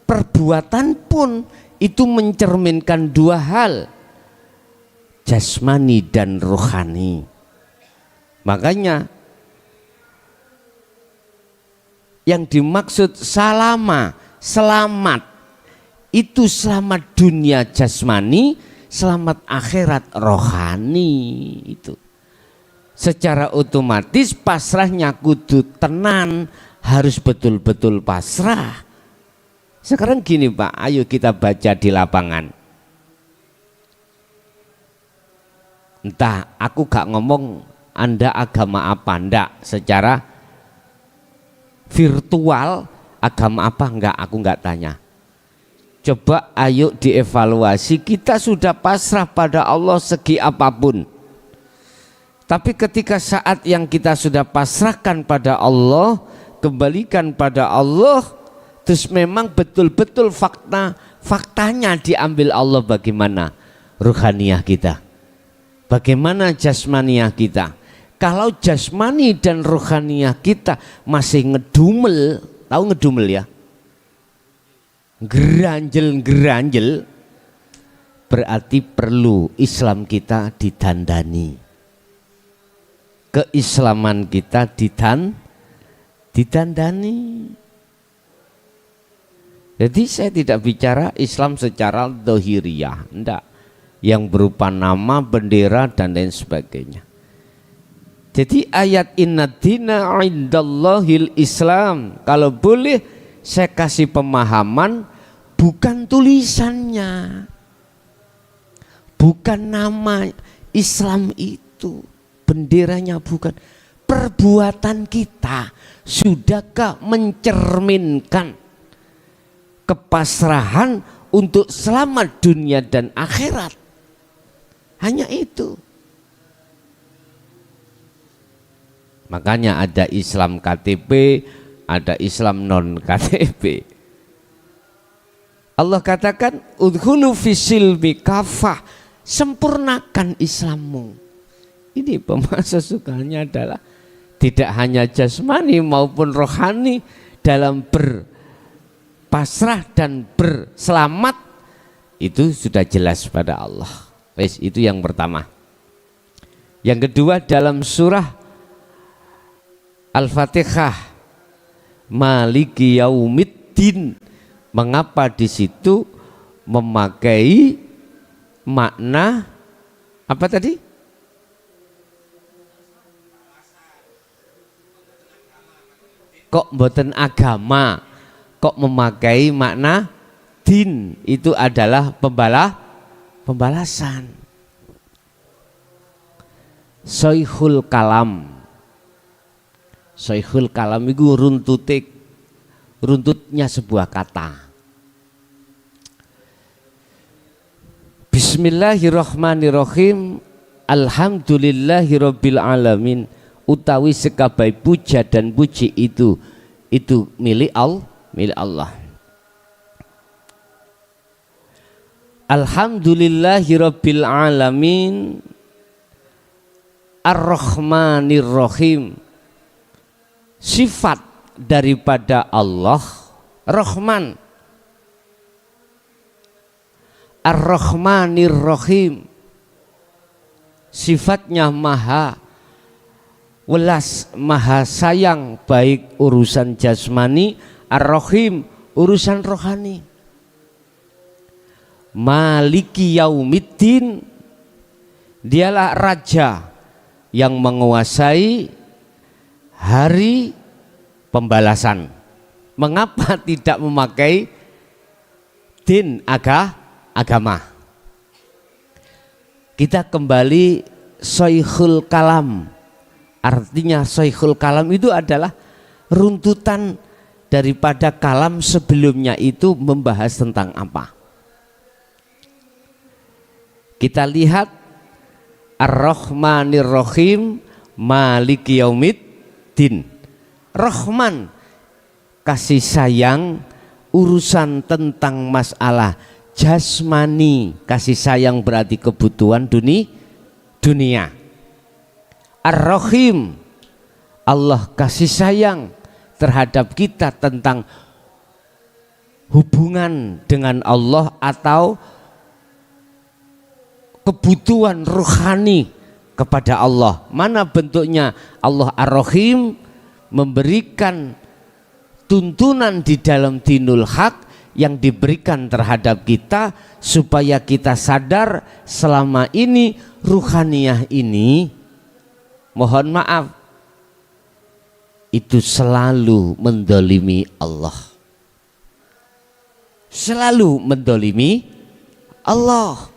perbuatan pun itu mencerminkan dua hal, jasmani dan rohani. Makanya yang dimaksud salama, selamat, itu selamat dunia jasmani, selamat akhirat rohani. Itu secara otomatis pasrahnya kudu tenan, harus betul-betul pasrah. Sekarang gini Pak, ayo kita baca di lapangan. Entah, aku gak ngomong Anda agama apa, ndak. Secara virtual agama apa enggak, aku enggak tanya. Coba ayo dievaluasi, kita sudah pasrah pada Allah segi apapun. Tapi ketika saat yang kita sudah pasrahkan pada Allah, kembalikan pada Allah, terus memang betul-betul faktanya diambil Allah, bagaimana ruhaniyah kita? Bagaimana jasmaniah kita? Kalau jasmani dan rohaniah kita masih ngedumel, tahu ngedumel ya? Geranjel-geranjel, berarti perlu Islam kita ditandani. Keislaman kita ditandani. Jadi saya tidak bicara Islam secara dohiriyah, enggak. Yang berupa nama, bendera dan lain sebagainya. Jadi ayat inna dina indallahil Islam, kalau boleh saya kasih pemahaman, bukan tulisannya, bukan nama Islam itu, benderanya bukan, perbuatan kita sudahkah mencerminkan kepasrahan untuk selamat dunia dan akhirat? Hanya itu. Makanya ada Islam KTP, ada Islam non KTP. Allah katakan udkhulu fisilmi kafah, sempurnakan Islammu. Ini pemasukannya adalah tidak hanya jasmani maupun rohani, dalam berpasrah dan berselamat itu sudah jelas pada Allah. Wes, itu yang pertama. Yang kedua, dalam surah Al-Fatihah, Maliki Yaumiddin, mengapa di situ memakai makna apa tadi? Kok mboten agama, kok memakai makna din? Itu adalah pembalasan. Soihul kalam, soihul kalam itu runtutnya sebuah kata. Bismillahirrahmanirrahim. Alhamdulillahirabbil alamin. Utawi sekabai puja dan puji itu milik Allah. Alhamdulillahirabbil alamin. Ar-Rahmanir-Rahim. Sifat daripada Allah Rahman. Ar-Rahmanir-Rahim. Sifatnya maha welas, maha sayang, baik urusan jasmani, Ar-Rahim urusan rohani. Maliki Yaumiddin, dialah raja yang menguasai hari pembalasan. Mengapa tidak memakai din, agama? Kita kembali soihul kalam. Artinya soihul kalam itu adalah runtutan daripada kalam sebelumnya itu membahas tentang apa. Kita lihat Ar-Rahmanir-Rahim, Maliki Yaumiddin. Rahman, kasih sayang, urusan tentang masalah jasmani. Kasih sayang berarti kebutuhan dunia. Ar-Rahim, Allah kasih sayang terhadap kita tentang hubungan dengan Allah atau kebutuhan rohani kepada Allah. Mana bentuknya? Allah Ar-Rahim memberikan tuntunan di dalam dinul haq yang diberikan terhadap kita supaya kita sadar selama ini ruhaniyah ini, mohon maaf, itu selalu mendolimi Allah. Selalu mendolimi Allah.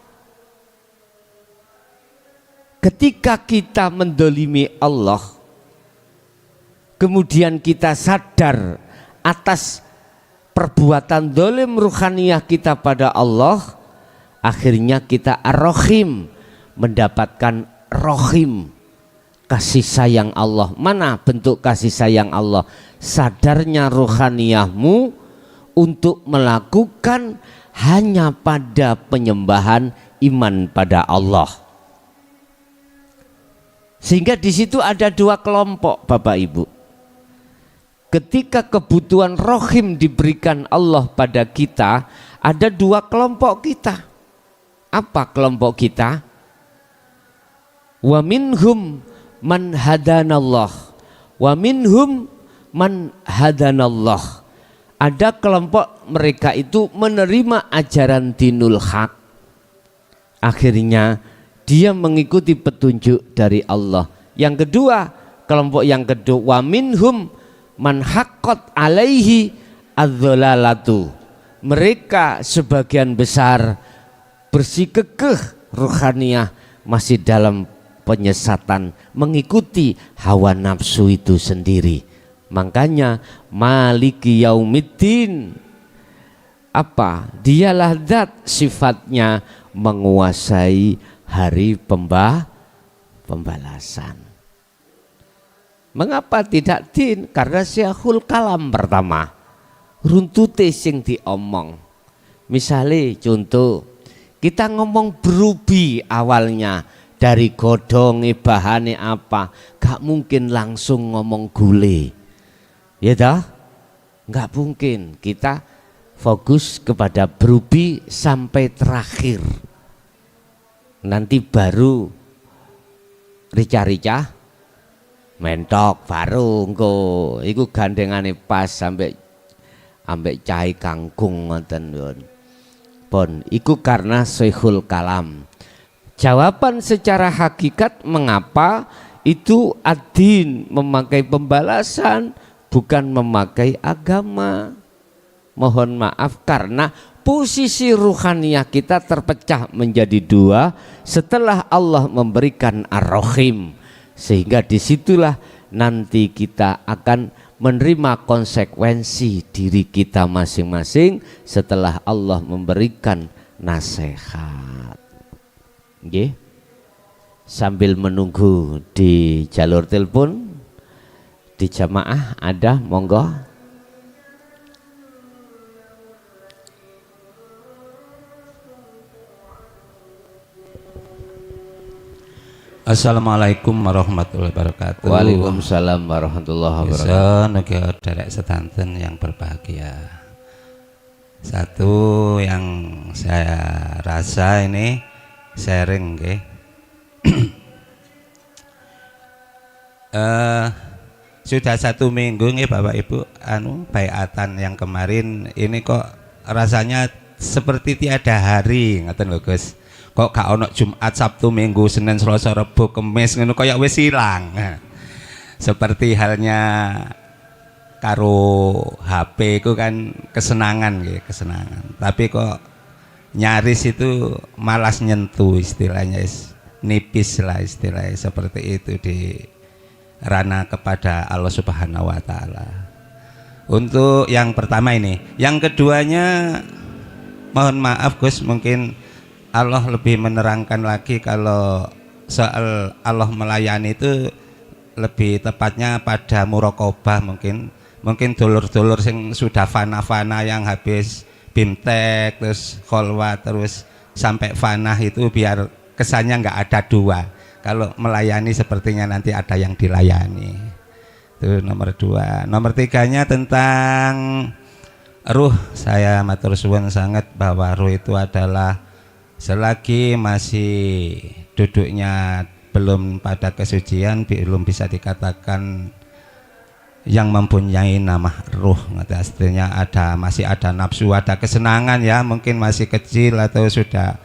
ketika kita mendolimi Allah, kemudian kita sadar atas perbuatan dolim ruhaniyah kita pada Allah, akhirnya kita ar-Rahim, mendapatkan Rahim, kasih sayang Allah. Mana bentuk kasih sayang Allah? Sadarnya ruhaniyahmu untuk melakukan hanya pada penyembahan iman pada Allah. Sehingga di situ ada dua kelompok, Bapak Ibu. Ketika kebutuhan rohim diberikan Allah pada kita, ada dua kelompok kita. Apa kelompok kita? Wa minhum man hadanallah, wa minhum man hadanallah. Ada kelompok mereka itu menerima ajaran dinul haq, akhirnya dia mengikuti petunjuk dari Allah. Yang kedua, kelompok yang kedua, wa minhum man haqqat alaihi adzolalatu. Mereka sebagian besar bersikukuh ruhaniyah masih dalam penyesatan, mengikuti hawa nafsu itu sendiri. Makanya maliki yaumiddin, apa? Dialah zat sifatnya menguasai hari pembalasan. Mengapa tidak din? Karena syahul kalam pertama, runtute sing diomong. Misalnya contoh, kita ngomong berubi awalnya, dari godonge bahane apa, gak mungkin langsung ngomong gule, ya dah, gak mungkin. Kita fokus kepada berubi sampai terakhir, nanti baru rica-rica mentok baru engko iku gandengane pas sampai ambek cai kangkung ngoten pun. Iku karena syekhul kalam. Jawaban secara hakikat mengapa itu ad-din, memakai pembalasan, bukan memakai agama. Mohon maaf karena posisi ruhaniyah kita terpecah menjadi dua setelah Allah memberikan ar-Rahim, sehingga disitulah nanti kita akan menerima konsekuensi diri kita masing-masing setelah Allah memberikan nasihat. Nggih. Sambil menunggu di jalur telepon, di jamaah ada, monggo.
Assalamualaikum warahmatullahi wabarakatuh.
Waalaikumsalam warahmatullahi wabarakatuh.
Niki derek sedanten yang berbahagia. Satu yang saya rasa ini sharing nggih. Sudah 1 minggu nih Bapak Ibu baiatan yang kemarin ini kok rasanya seperti tiada hari, ngoten lho Gus. Kok gak ono Jumat, Sabtu, Minggu, Senin, Selasa, Rabu, Kamis ngono kaya wis ilang. Seperti halnya karo HP itu kan kesenangan nggih, kesenangan. Tapi kok nyaris itu malas nyentuh, istilahnya nipis lah istilahnya seperti itu di ranah kepada Allah Subhanahu wa taala. Untuk yang pertama ini, yang keduanya mohon maaf Gus, mungkin Allah lebih menerangkan lagi kalau soal Allah melayani itu lebih tepatnya pada muraqabah. Mungkin dulur-dulur yang sudah fana-fana yang habis bimtek terus kholwat terus sampai fana itu biar kesannya nggak ada dua. Kalau melayani sepertinya nanti ada yang dilayani. Itu nomor 2. Nomor 3-nya tentang ruh. Saya matur suwun sangat bahwa ruh itu adalah selagi masih duduknya belum pada kesucian, belum bisa dikatakan yang mempunyai nama ruh. Artinya masih ada nafsu, ada kesenangan ya, mungkin masih kecil atau sudah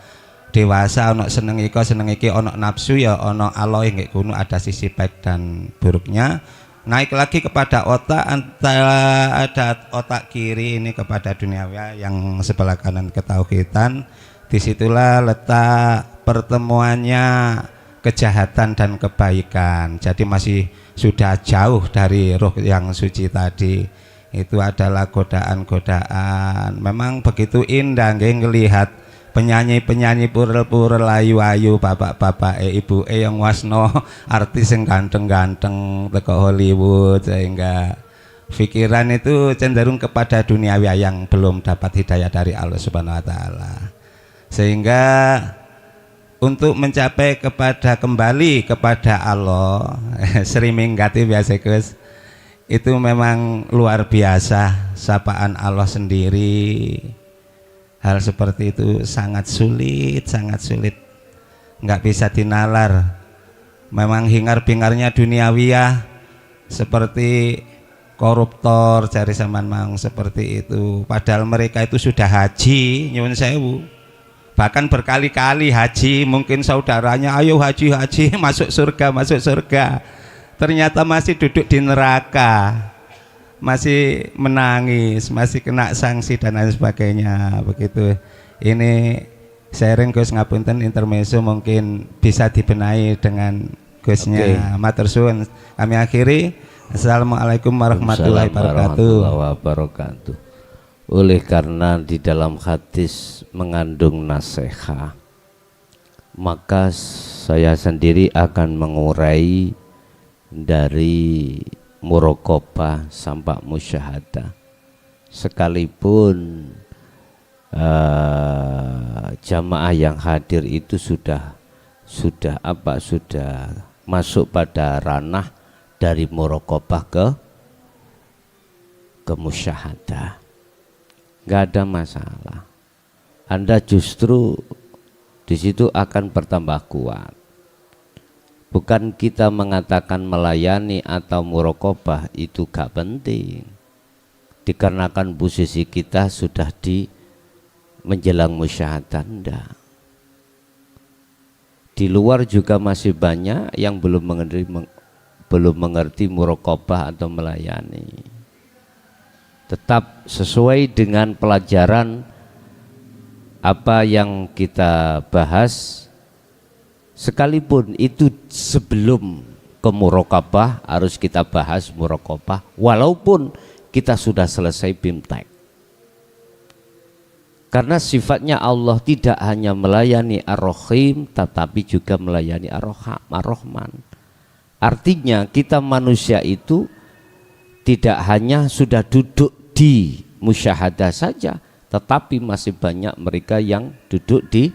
dewasa, ono seneng iki ono nafsu ya, ono aloy nggih kuno, ada sisi baik dan buruknya. Naik lagi kepada otak, antara ada otak kiri ini kepada duniawi, yang sebelah kanan ketauhidan. Disitulah letak pertemuannya kejahatan dan kebaikan. Jadi masih sudah jauh dari ruh yang suci tadi. Itu adalah godaan-godaan. Memang begitu indah nggih ngelihat penyanyi-penyanyi purel-purel ayu-ayu, bapak-bapak ibu yang wasno artis yang ganteng-ganteng teko Hollywood, sehingga pikiran itu cenderung kepada duniawi yang belum dapat hidayah dari Allah Subhanahu wa taala. Sehingga untuk mencapai kembali kepada Allah Sri Minggati biasa Gus, itu memang luar biasa, sapaan Allah sendiri. Hal seperti itu sangat sulit, nggak bisa dinalar. Memang hingar-bingarnya duniawiyah seperti koruptor cari zaman mang seperti itu. Padahal mereka itu sudah haji, nyuwun sewu, bahkan berkali-kali haji. Mungkin saudaranya ayo haji masuk surga, ternyata masih duduk di neraka, masih menangis, masih kena sanksi dan lain sebagainya. Begitu. Ini sharing Gus ngapunten intermezzo, mungkin bisa dibenahi dengan Gusnya. Matur suwun. Kami akhiri. Assalamualaikum warahmatullahi
wabarakatuh. Oleh karena di dalam hadis mengandung nasihat, maka saya sendiri akan mengurai dari muraqabah sampai musyahadah. Sekalipun jamaah yang hadir itu sudah masuk pada ranah dari muraqabah ke musyahadah, nggak ada masalah. Anda justru di situ akan bertambah kuat. Bukan kita mengatakan melayani atau muraqabah itu gak penting, dikarenakan posisi kita sudah di menjelang musyahadah. Enggak. Di luar juga masih banyak yang belum mengerti muraqabah atau melayani. Tetap sesuai dengan pelajaran apa yang kita bahas. Sekalipun itu sebelum ke muraqabah harus kita bahas muraqabah, walaupun kita sudah selesai bimtek. Karena sifatnya Allah tidak hanya melayani Ar-Rahim, tetapi juga melayani Ar-Rahman. Artinya kita manusia itu tidak hanya sudah duduk di musyahadah saja, tetapi masih banyak mereka yang duduk di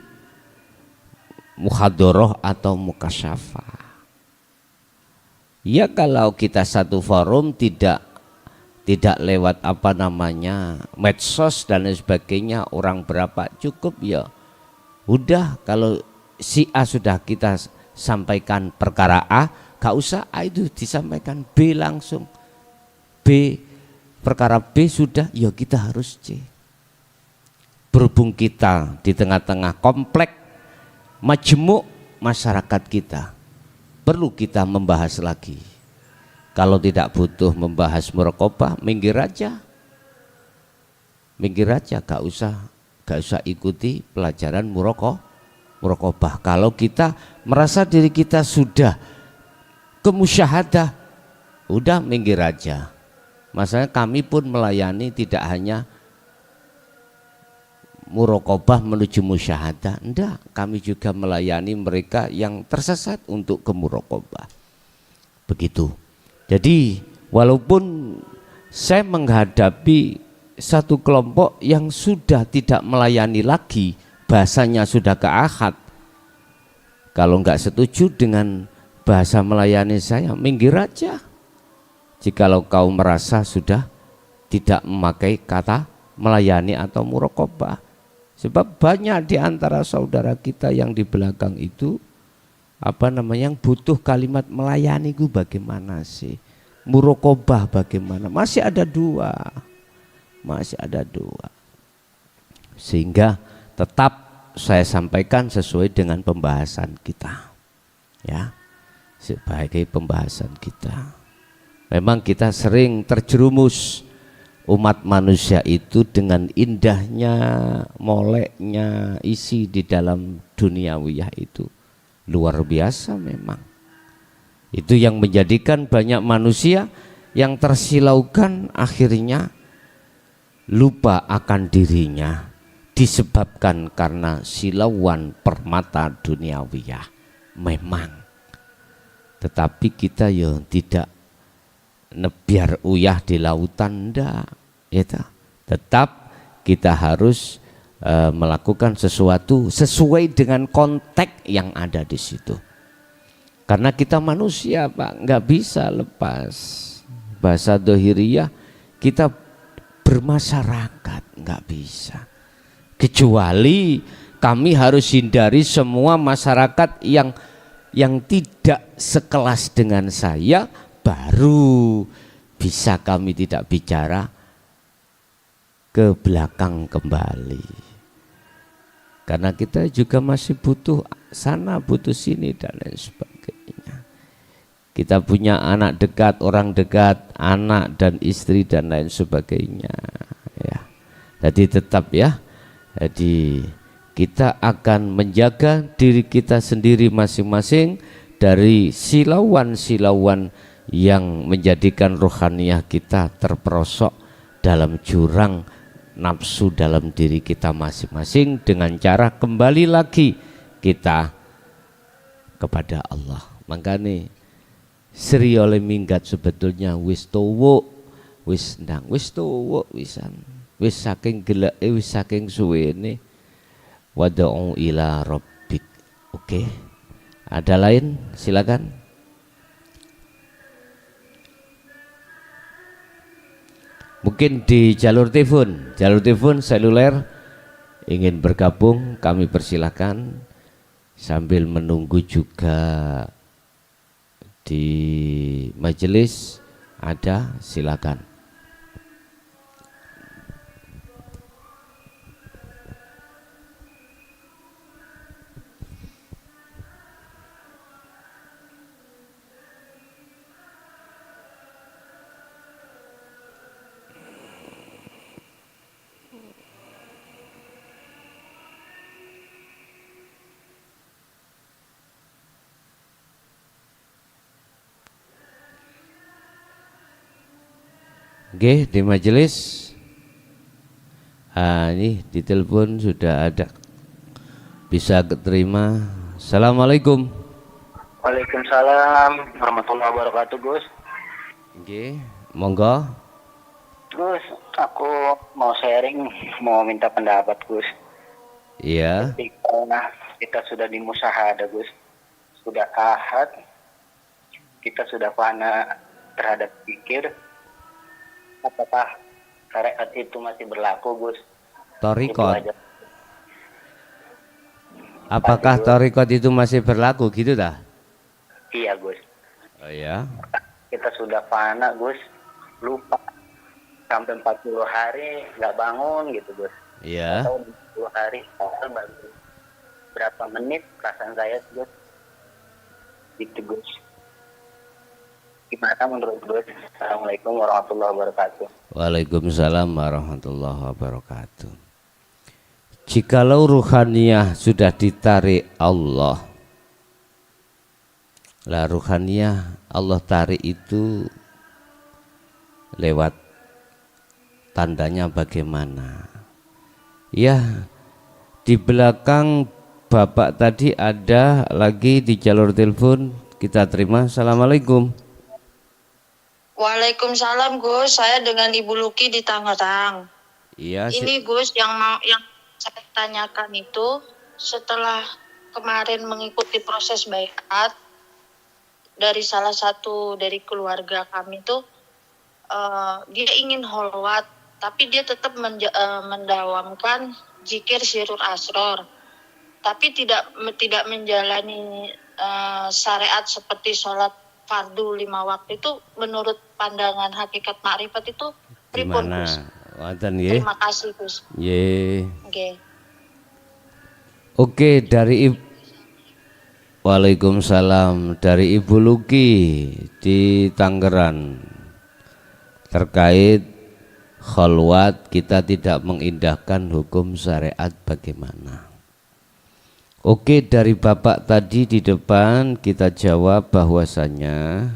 muhadharah atau mukasyafah. Ya kalau kita satu forum tidak lewat medsos dan lain sebagainya, orang berapa cukup ya udah. Kalau si A sudah kita sampaikan perkara A, gak usah A itu disampaikan B langsung. B perkara B sudah, ya kita harus C. Berhubung kita di tengah-tengah komplek majemuk masyarakat kita, perlu kita membahas lagi. Kalau tidak butuh membahas muraqabah, minggir aja, gak usah ikuti pelajaran muraqabah. Kalau kita merasa diri kita sudah ke musyahadah, udah minggir aja. Masalahnya kami pun melayani tidak hanya muraqabah menuju musyahadah, enggak, kami juga melayani mereka yang tersesat untuk ke muraqabah. Begitu. Jadi walaupun saya menghadapi satu kelompok yang sudah tidak melayani lagi, bahasanya sudah ke ahad, kalau enggak setuju dengan bahasa melayani saya, minggir aja. Jikalau kau merasa sudah tidak memakai kata melayani atau muraqabah. Sebab banyak di antara saudara kita yang di belakang itu yang butuh kalimat melayani itu bagaimana sih? Muraqabah bagaimana? Masih ada dua. Sehingga tetap saya sampaikan sesuai dengan pembahasan kita. Ya. Sebagai pembahasan kita. Memang kita sering terjerumus umat manusia itu dengan indahnya, moleknya isi di dalam duniawiyah itu, luar biasa memang. Itu yang menjadikan banyak manusia yang tersilaukan akhirnya lupa akan dirinya disebabkan karena silauan permata duniawiyah memang. Tetapi kita ya tidak nebiar uyah di lautan, ndak ya. Tetap kita harus melakukan sesuatu sesuai dengan konteks yang ada di situ. Karena kita manusia Pak, nggak bisa lepas bahasa dohiriyah, kita bermasyarakat nggak bisa. Kecuali kami harus hindari semua masyarakat yang tidak sekelas dengan saya, baru bisa kami tidak bicara ke belakang kembali. Karena kita juga masih butuh sana, butuh sini dan lain sebagainya. Kita punya anak dekat, orang dekat, anak dan istri dan lain sebagainya. Ya. Jadi tetap ya. Jadi kita akan menjaga diri kita sendiri masing-masing dari silauan-silauan yang menjadikan rohaniah kita terperosok dalam jurang nafsu dalam diri kita masing-masing, dengan cara kembali lagi kita kepada Allah. Makanya seri oleh minggat sebetulnya wis tuwuk, wis ndang, wis tuwuk wisan, wis saking geleke, wis saking suwene. Wad'u ila rabbik. Oke. Ada lain? Silakan. Mungkin di jalur telepon seluler ingin bergabung, kami persilahkan sambil menunggu juga di majelis ada, silakan. Oke, di majelis ini di telepon sudah ada, bisa keterima. Assalamualaikum.
Waalaikumsalam warahmatullahi wabarakatuh, Gus.
Oke, monggo.
Gus, aku mau sharing, mau minta pendapat, Gus.
Iya.
Ketika kita sudah di musyahadah, Gus, sudah ahad, kita sudah fana terhadap pikir, apakah syariat itu masih berlaku, Gus?
Torikot. Apakah torikot itu masih berlaku gitu dah?
Iya, Gus.
Oh ya.
Kita sudah fana, Gus, lupa sampai 40 hari nggak bangun gitu, Gus.
Iya.
Atau 40 hari baru berapa menit perasaan saya, Gus. Gitu, Gus. Gimana menurut Gus? Assalamualaikum warahmatullahi wabarakatuh.
Waalaikumsalam warahmatullahi wabarakatuh. Jikalau ruhaniyah sudah ditarik Allah, lah ruhaniyah Allah tarik itu lewat tandanya bagaimana? Ya, di belakang Bapak tadi ada lagi di jalur telepon, kita terima. Assalamualaikum.
Waalaikumsalam, Gus. Saya dengan Ibu Luki di Tangerang.
Iya.
Ini Gus yang saya tanyakan itu setelah kemarin mengikuti proses baiat dari salah satu dari keluarga kami tuh, dia ingin holwat, tapi dia tetap mendawamkan zikir sirur asror, tapi tidak menjalani syariat seperti sholat fardu 5 waktu itu. Menurut pandangan hakikat makrifat itu pripun, Gus? Terima kasih, Gus.
Oke, dari Waalaikumsalam, dari Ibu Luki di Tangerang terkait kholwat, kita tidak mengindahkan hukum syariat bagaimana. Oke, dari Bapak tadi di depan kita jawab bahwasanya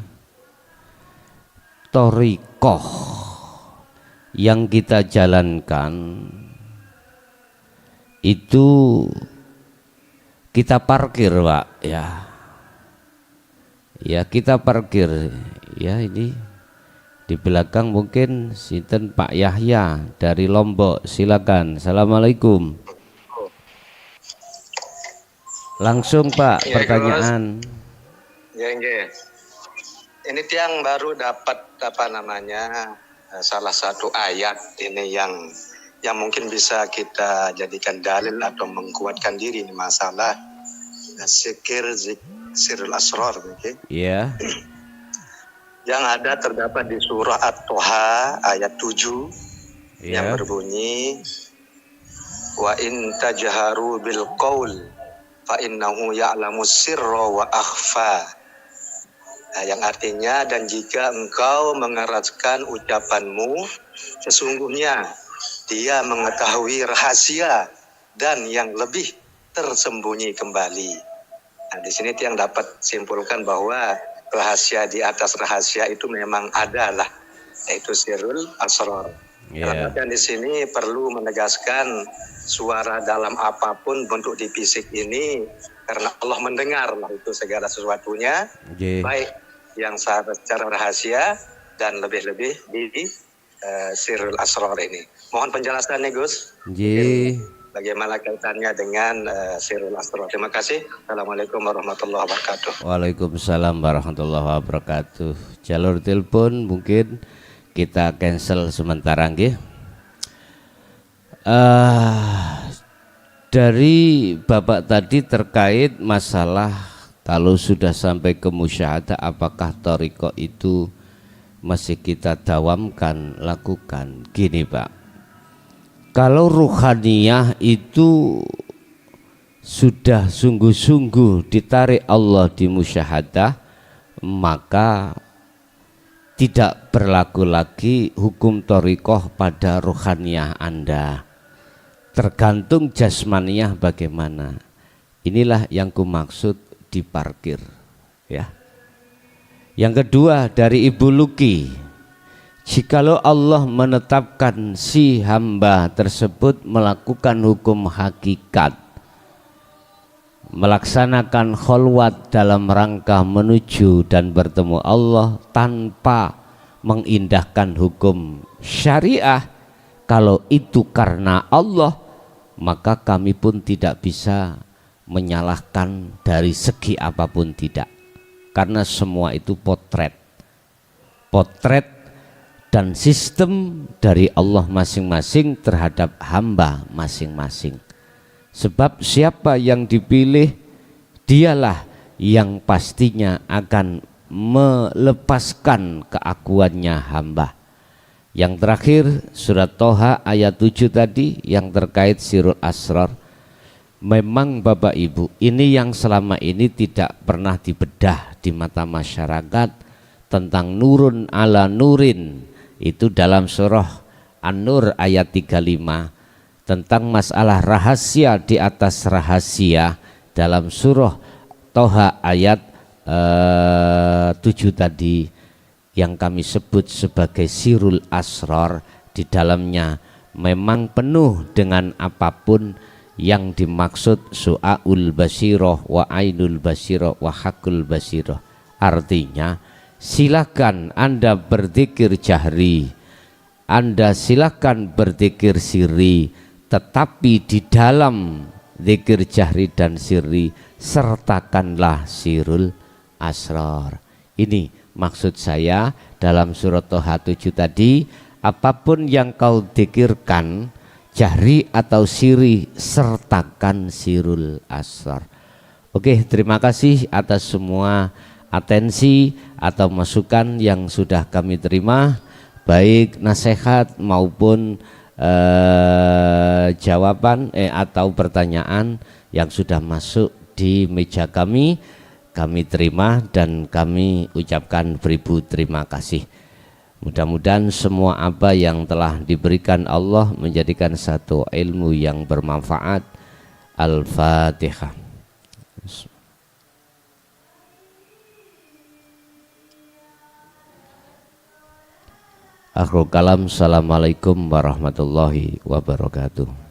thariqah yang kita jalankan itu kita parkir, Pak, ya. Ya, kita parkir. Ya, ini di belakang mungkin sinten Pak Yahya dari Lombok. Silakan. Assalamualaikum. Langsung Pak,
Ya,
pertanyaan.
Ya, ini tiang baru dapat salah satu ayat ini yang mungkin bisa kita jadikan dalil atau menguatkan diri ini masalah sirul asrar, okay?
Ya.
Yang ada terdapat di surah At-Toha ayat 7 yang
Ya.
berbunyi wa in tajharu bil qaul fa innahu ya'lamu sirra wa akhfa. Nah, yang artinya, dan jika engkau mengeraskan ucapanmu, sesungguhnya dia mengetahui rahasia dan yang lebih tersembunyi kembali. Nah, di sini yang dapat simpulkan bahwa rahasia di atas rahasia itu memang adalah, yaitu sirrul asrar.
Ya.
Dan di sini perlu menegaskan suara dalam apapun bentuk di fisik ini, karena Allah mendengar lah itu segala sesuatunya, baik yang secara rahasia dan lebih-lebih di sirrul asrar ini. Mohon penjelasannya, Gus. Bagaimana kaitannya dengan sirrul asrar? Terima kasih. Assalamualaikum warahmatullahi wabarakatuh.
Waalaikumsalam warahmatullahi wabarakatuh. Jalur telepon mungkin kita cancel sementara nggih. Dari Bapak tadi terkait masalah kalau sudah sampai ke musyahadah apakah thariqah itu masih kita dawamkan, lakukan. Gini Pak, kalau ruhaniyah itu sudah sungguh-sungguh ditarik Allah di musyahadah, maka tidak berlaku lagi hukum thariqah pada ruhaniyah Anda. Tergantung jasmaniyah bagaimana. Inilah yang kumaksud diparkir, ya. Yang kedua dari Ibu Luki, jikalau Allah menetapkan si hamba tersebut melakukan hukum hakikat, melaksanakan kholwat dalam rangka menuju dan bertemu Allah tanpa mengindahkan hukum syariah, kalau itu karena Allah, maka kami pun tidak bisa menyalahkan dari segi apapun, tidak, karena semua itu potret dan sistem dari Allah masing-masing terhadap hamba masing-masing. Sebab siapa yang dipilih, dialah yang pastinya akan melepaskan keakuannya hamba. Yang terakhir surat Toha ayat 7 tadi yang terkait sirul asrar. Memang Bapak Ibu, ini yang selama ini tidak pernah dibedah di mata masyarakat tentang nurun ala nurin. Itu dalam surah An-Nur ayat 35, tentang masalah rahasia di atas rahasia dalam surah Toha ayat 7 tadi yang kami sebut sebagai sirul asrar. Di dalamnya memang penuh dengan apapun yang dimaksud su'aul basiroh wa ainul basiroh wa hakul basiroh. Artinya silakan Anda berzikir jahri, Anda silakan berzikir sirri, tetapi di dalam zikir jahri dan sirri sertakanlah sirul asrar. Ini maksud saya dalam surat Toha 7 tadi, apapun yang kau zikirkan jahri atau sirri, sertakan sirul asrar. Oke, terima kasih atas semua atensi atau masukan yang sudah kami terima, baik nasihat maupun jawaban atau pertanyaan yang sudah masuk di meja kami terima dan kami ucapkan beribu terima kasih. Mudah-mudahan semua apa yang telah diberikan Allah menjadikan satu ilmu yang bermanfaat. Al-Fatihah. Akhirul kalam, assalamualaikum warahmatullahi wabarakatuh.